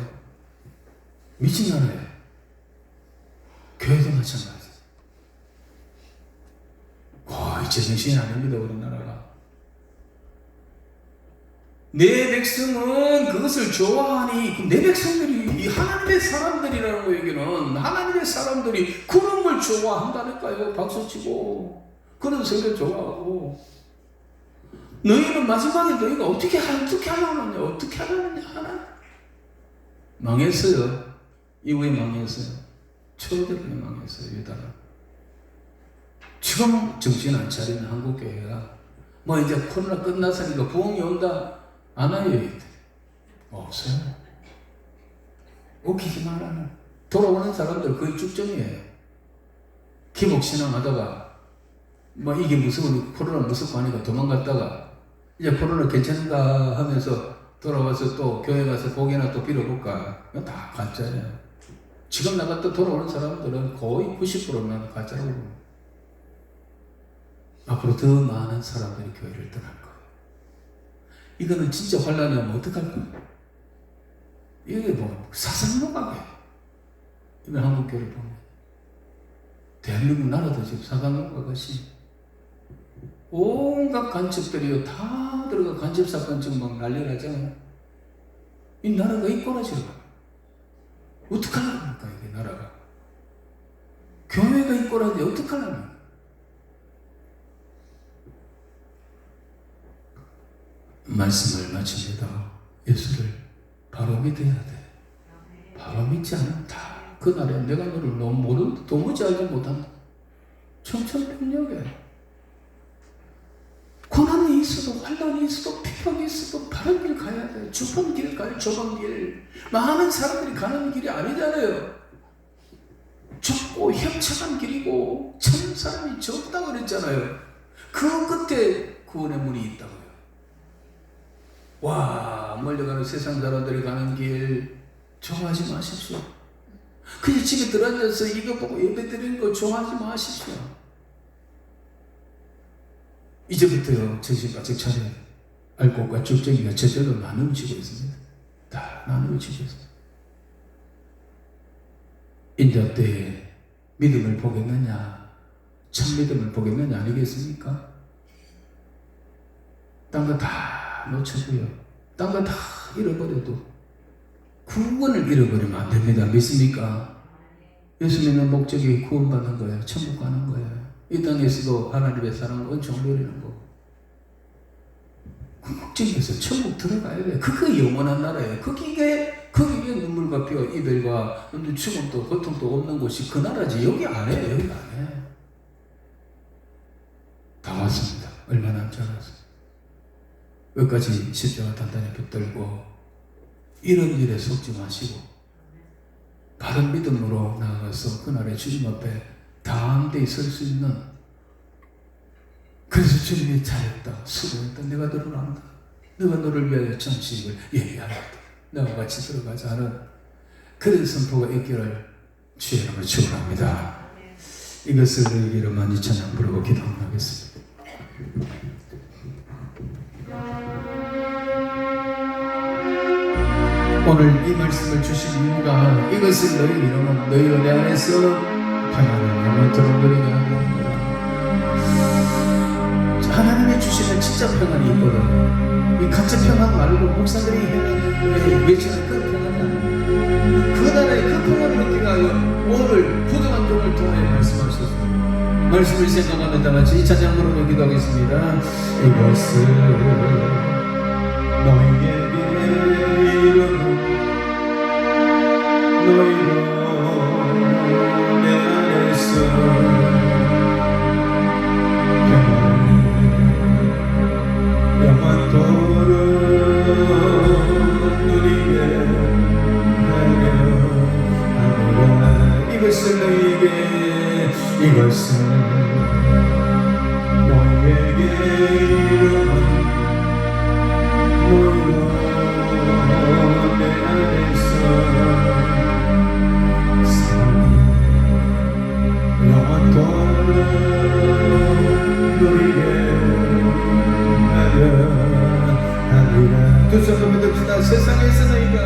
미친 나라예요. 교회도 마찬가지. 거의 제정신이 아닙니다, 우리나라가. 내 백성은 그것을 좋아하니, 내 백성들이 이 하나님의 사람들이라는 거, 여기는 하나님의 사람들이 그런 걸 좋아한다니까요. 박수치고 그런 성경 좋아하고. 너희는 마지막에 너희가 어떻게 하려느냐, 어떻게 하려느냐 하나? 망했어요. 이후에 망했어요. 초대교회 망했어요. 유다가. 지금 정신 안 차리는 한국교회가 뭐 이제 코로나 끝났으니까 부흥이 온다. 안 와요. 없어요. 웃기기만 하는. 돌아오는 사람들 거의 쭉정이에요. 기복신앙 하다가 뭐 이게 무서우니 코로나 무섭고 하니까 도망갔다가 이제 코로나 괜찮은가 하면서 돌아와서 또 교회 가서 복이나 또 빌어볼까. 이건 다 가짜예요. 지금 나갔다 돌아오는 사람들은 거의 90%는 가짜라고 봅니다. 앞으로 더 많은 사람들이 교회를 떠날 거예요. 이거는 진짜 환란이 오면 어떡할 거예요? 이게 뭐 사상노각이에요. 이건 한국교회를 보면 대한민국 나라도 지금 사상노각이 온갖 간첩들이요 다 들어가 간첩 사건 지금 막 난리 나잖아요. 이 나라가 이꼬라지로 어떡하려니까 이게 나라가. 교회가 이꼬라지 어떡하려니까. 말씀을 마칩니다. 예수를 바로 믿어야 돼. 바로 믿지 않으면 다 그날에 내가 너를 너무 모르고 도무지 알지 못한다. 청천벽력에 고난이 있어도 환란이 있어도 비평이 있어도 바른 길 가야 돼. 좁은 길 가요. 좁은 길. 많은 사람들이 가는 길이 아니잖아요. 좁고 협착한 길이고 참 사람이 적다고 그랬잖아요. 그 끝에 구원의 문이 있다고요. 와, 멀리가는 세상 사람들이 가는 길 좋아하지 마십시오. 그냥 집에 들어앉아서 이거 보고 예배 드리는 거 좋아하지 마십시오. 이제부터요, 정신 바짝 차려야 돼. 알곡과 쭉정이가 저절로 나누어지고 있습니다. 다 나누어지고 있습니다. 인자 때에 믿음을 보겠느냐, 참 믿음을 보겠느냐 아니겠습니까? 딴 거 다 놓쳐도요, 딴 거 다 잃어버려도 구원을 잃어버리면 안 됩니다. 믿습니까? 예수 믿는 목적이 구원받는 거예요. 천국 가는 거예요. 이 땅에서도 하나님의 사랑을 엄청 누리는 거고, 그 목적에서 천국 들어가야 돼. 그게 영원한 나라예요. 거기에 눈물과 피와 이별과 죽음도 고통도 없는 곳이 그 나라지. 여기 아니에요. 여기 아니에요. 다 왔습니다. 얼마 남지 않았어요. 끝까지 십자가 단단히 붙들고 이런 일에 속지 마시고 바른 믿음으로 나아가서 그날의 주님 앞에 담대히 설 수 있는, 그래서 주님이 잘했다, 수고했다, 내가 너를 안다, 내가 너를 위하여 전식을 예비하였다, 나와 같이 들어가자 하는 그런 선포가 있기를 주의 이름으로 축원합니다. 이것을 너희에게 많이 찬양 부르고 기도하겠습니다. 오늘 이 말씀을 주신 이유가 이것을 너희 이름은 너희 은혜 안에서 평안을 영원토록 누리게 하옵니다. 하나님의 주시는 진짜 평안이 있거든. 이 가짜 평안 말고 목사들이 외치는 그 평안이 아니에요. 그 나라의 그 평안을 느끼게 하여 오늘 부정한 종을 통하여 말씀하셨습니다. 말씀을 생각하면 다 같이 이 찬양 부르며 기도하겠습니다. 이것을 너희에게 이르노 너희로 내 안에서 영원토록 누리게 하리라. 이것을 너희에게 이것을 너희에게 이르노 너희로 내 안에서 영원토록 누리게 하리라. 두 손을 듭시다. 세상에서 너희가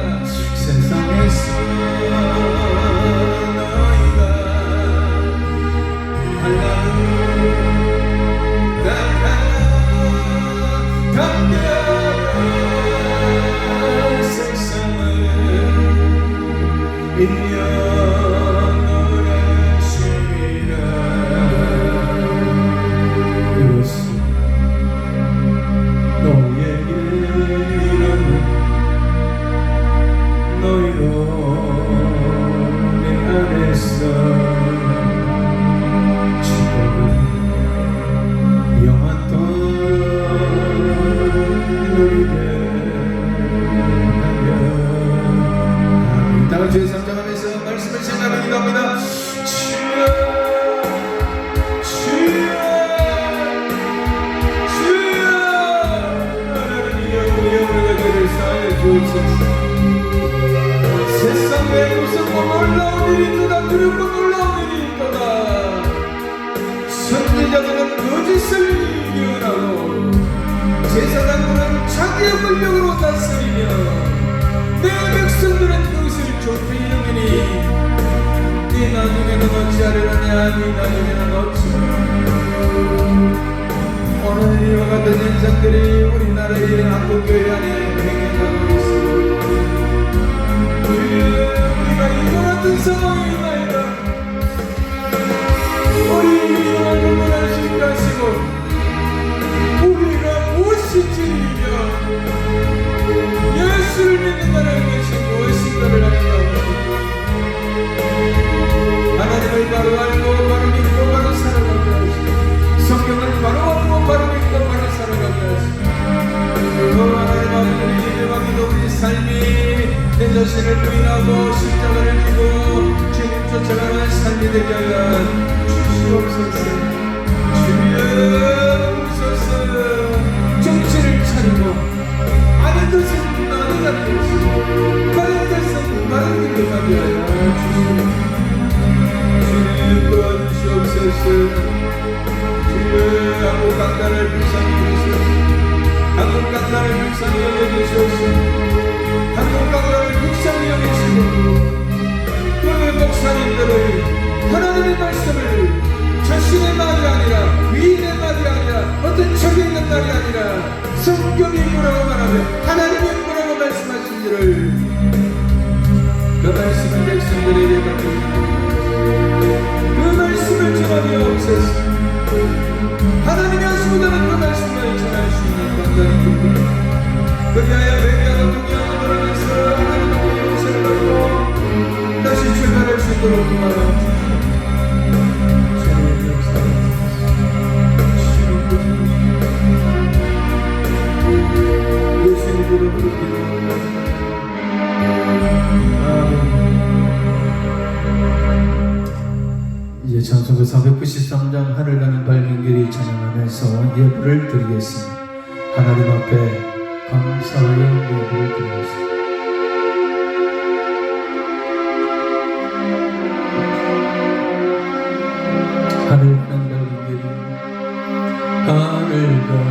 주의 성장하면서 말씀을 생각하기도 합니다. 주여 주여 주여 하나님이여 우리가 죄를 사하여 주옵소서. 세상에 무섭고 놀라운 일이 있도다. 두렵고 놀라운 일이 있도다. 선지자들은 거짓을 이겨나고 제사장들은 자기의 권력으로 다스리며 내 백성들은 좁히 이르니 네 나중에는 어찌하려느냐 네 나중에는 어찌. 오늘 이와 같은 현상들이 우리나라의 한국교회 안에 행해가고 있습니다. 우리가 이와 같은 상황이 있나이다. 우리 이와 구원할 수 있게 하시고 우리가 무엇인지이며 예수를 믿는 자라는 것이 무엇인가를 알며 하나님을 바로 알고 바로 믿고 바로 살아가게 하시고 성경을 바로 알고 바로 믿고 바로 살아가게 하시고 하나님 아버지 우리 기도하기도 우리 삶이 내 자신을 부인하고 십자가를 지고 주님 쫓아가는 삶이 되게 하여 주시옵소서. 주여 정신을 차리고 아는 것은 나는 아는 것이고 바른 것은 바른 길로 가게 하여 주시옵소서. 주님 도와주시옵소서. 주여 한국 강단을 불쌍히 여기시옵소서. 한국 강단을 불쌍히 여기시옵소서. 한국 강단을 불쌍히 여기시고 그 목사님들의 하나님의 말씀을 자신의 말이 아니라 위인의 말이 아니라 어떤 적이 있는 말이 아니라 성경이 뭐라고 말하며 하나님이 뭐라고 말씀하신지를 그 말씀을 백성들에게 그 말씀을 전하여 없애서 하나님이 하시고자는 그 말씀을 전할 수 있는 강단이 됩니다. 그리하여 회개하고 동의하고 돌아가서 하나님 앞에 용서를 받고 다시 출발할 수 있도록 도와주시옵소서. 이제 찬송가 493장 하늘 나는 밝은 길이 찬양하면서 예배를 드리겠습니다. 하나님 앞에 감사하여 예배를 드리겠습니다. 하늘 가는 밝은 길이 하늘 가는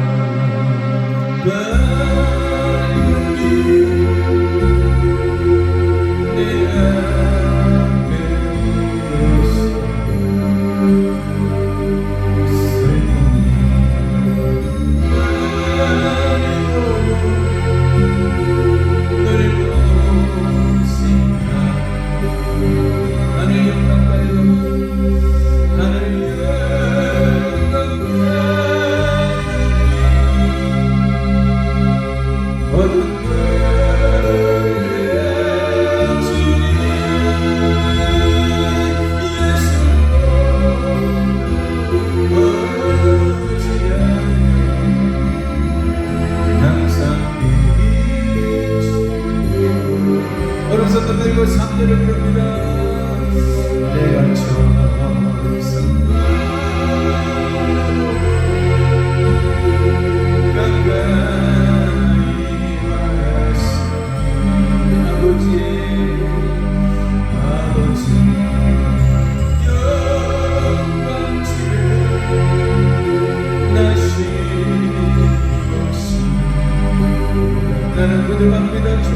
밝은 길 내 앞에 있어 슬픔이 아니오 고백합니다. 주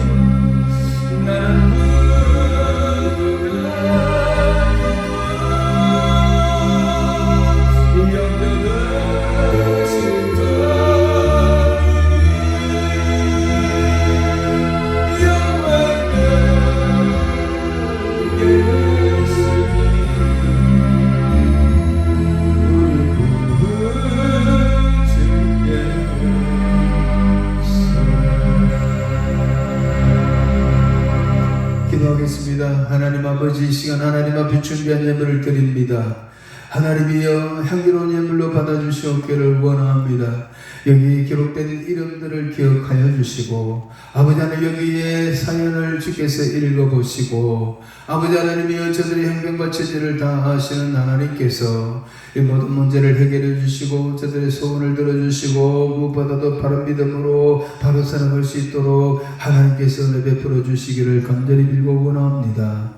나는 기도하겠습니다. 하나님 아버지, 이 시간 하나님 앞에 준비한 예물을 드립니다. 하나님이여 향기로운 예물로 받아주시옵기를 원합니다. 여기 기록된 이름들을 기억하여 주시고 아버지 하나님 여기에 사연을 주께서 읽어보시고 아버지 하나님이여 저들의 형편과 처지를 다 아시는 하나님께서 이 모든 문제를 해결해 주시고 저들의 소원을 들어주시고 무엇보다도 바른 믿음으로 바로 살아갈 수 있도록 하나님께서 은혜 베풀어 주시기를 간절히 빌고 원합니다.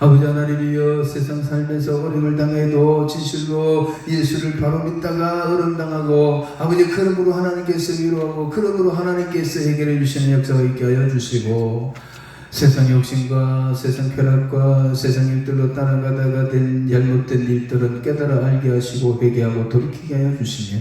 아버지 하나님이여 세상 살면서 어려움을 당해도 진실로 예수를 바로 믿다가 어려움당하고 아버지 그러므로 하나님께서 위로하고 그러므로 하나님께서 해결해 주시는 역사가 있게 하여 주시고 세상 욕심과 세상 쾌락과 세상 일들로 따라가다가 된 잘못된 일들은 깨달아 알게 하시고 회개하고 돌이키게 하여 주시며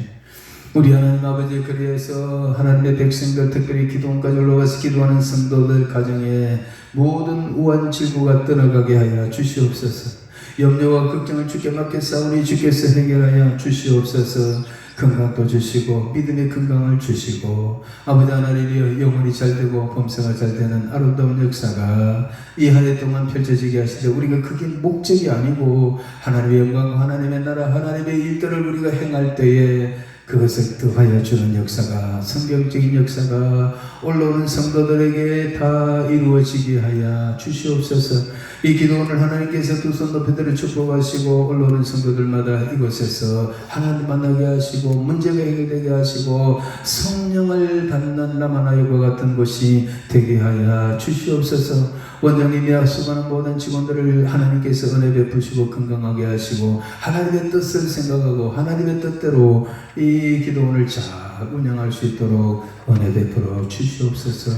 우리 하나님 아버지 그리해서 하나님의 백성들 특별히 기도원까지 올라와서 기도하는 성도들 가정에 모든 우한 질고가 떠나가게 하여 주시옵소서. 염려와 걱정을 주께 맡겨 싸우니 주께서 해결하여 주시옵소서. 건강도 주시고 믿음의 건강을 주시고 아버지 하나님이여 영혼이 잘되고 범사가 잘되는 아름다운 역사가 이 한 해 동안 펼쳐지게 하시되 우리가 그게 목적이 아니고 하나님의 영광과 하나님의 나라 하나님의 일들을 우리가 행할 때에 그것을 더하여 주는 역사가 성경적인 역사가 올라오는 성도들에게 다 이루어지게 하여 주시옵소서. 이 기도원을 하나님께서 두 손 높이 들어 축복하시고 올라오는 성도들마다 이곳에서 하나님 만나게 하시고 문제가 해결되게 하시고 성령을 받는 라마나요과 같은 곳이 되게 하여 주시옵소서. 원장님이 수고하는 모든 직원들을 하나님께서 은혜 베푸시고 건강하게 하시고 하나님의 뜻을 생각하고 하나님의 뜻대로 이 기도원을 잘 운영할 수 있도록 은혜 베풀어 주시옵소서.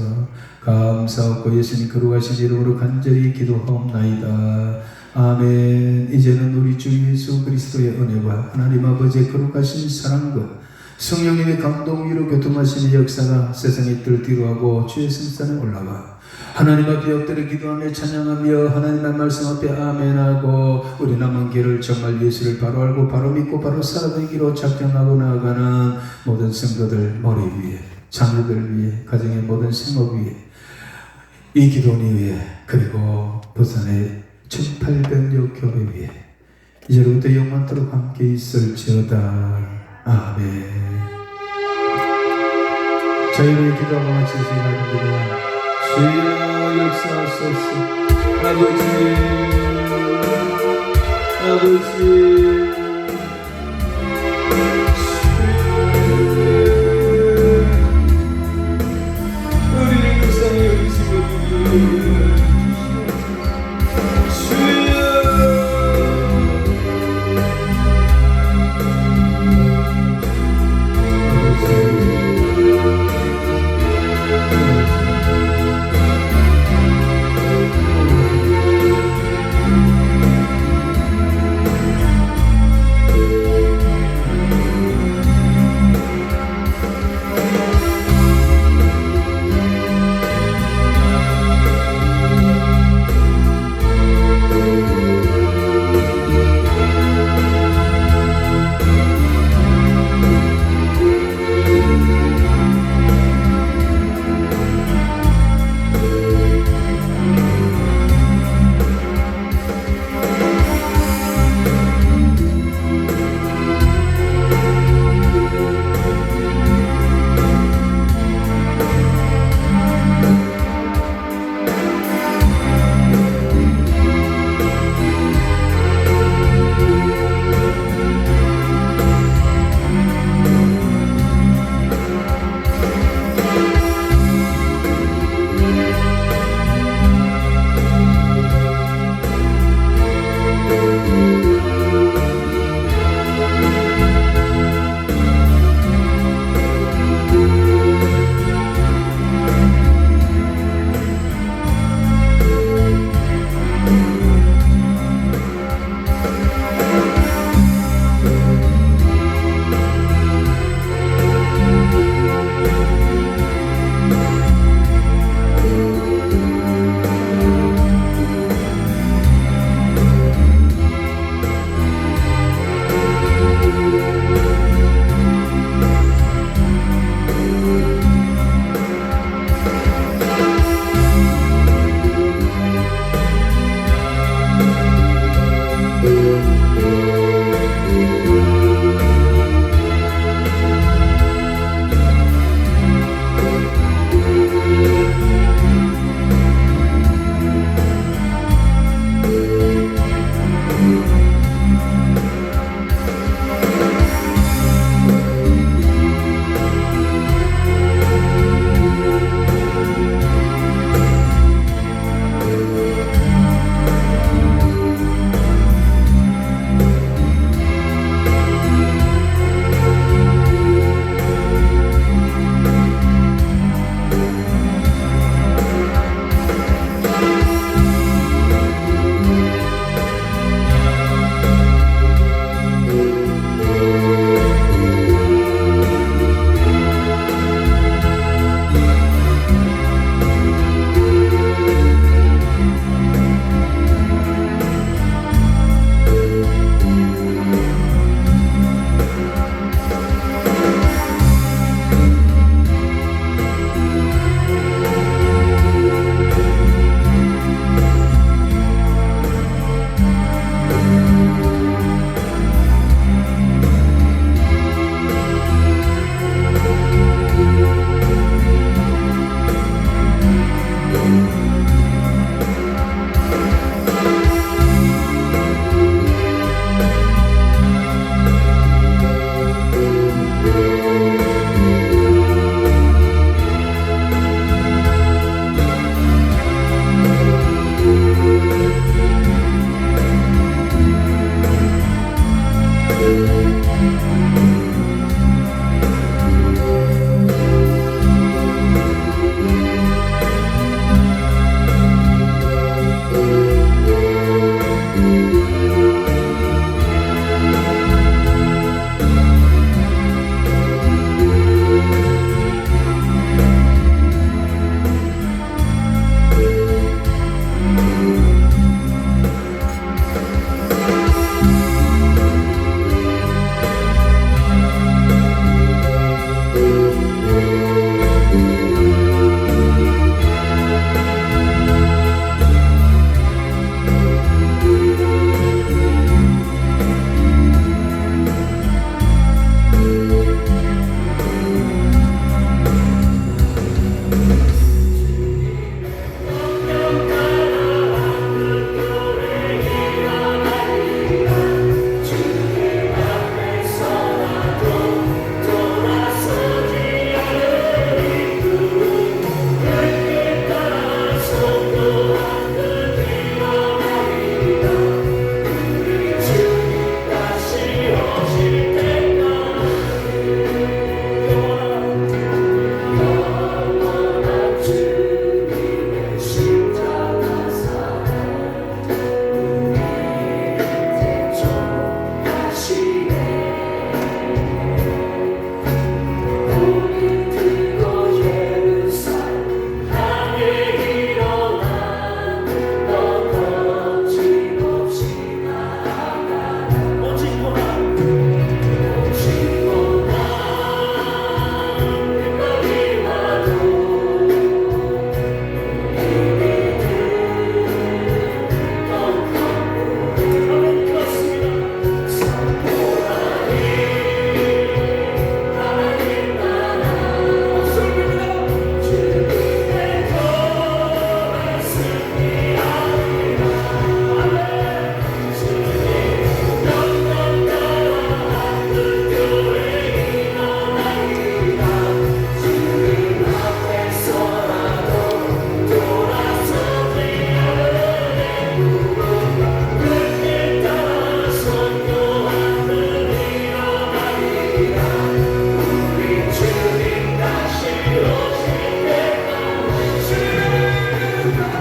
감사하고 예수님 거룩하신 이름으로 간절히 기도하옵나이다. 아멘. 이제는 우리 주 예수 그리스도의 은혜와 하나님 아버지의 거룩하신 사랑과 성령님의 감동 위로 교통하시는 역사가 세상의 뜰 뒤로하고 주의 성산에 올라와 하나님 앞에 엎드려 기도하며 찬양하며 하나님의 말씀 앞에 아멘하고 우리 남은 길을 정말 예수를 바로 알고 바로 믿고 바로 살아가기로 작정하고 나아가는 모든 성도들 머리 위에 자녀들 위에 가정의 모든 생업 위에 이 기도원이 위에 그리고 부산의 1800여 교회 위에 이제부터 영원토록 함께 있을지어다. 아멘. 저희를 기도하고 마칠 시간입니다. 주여 역사하소서. 아버지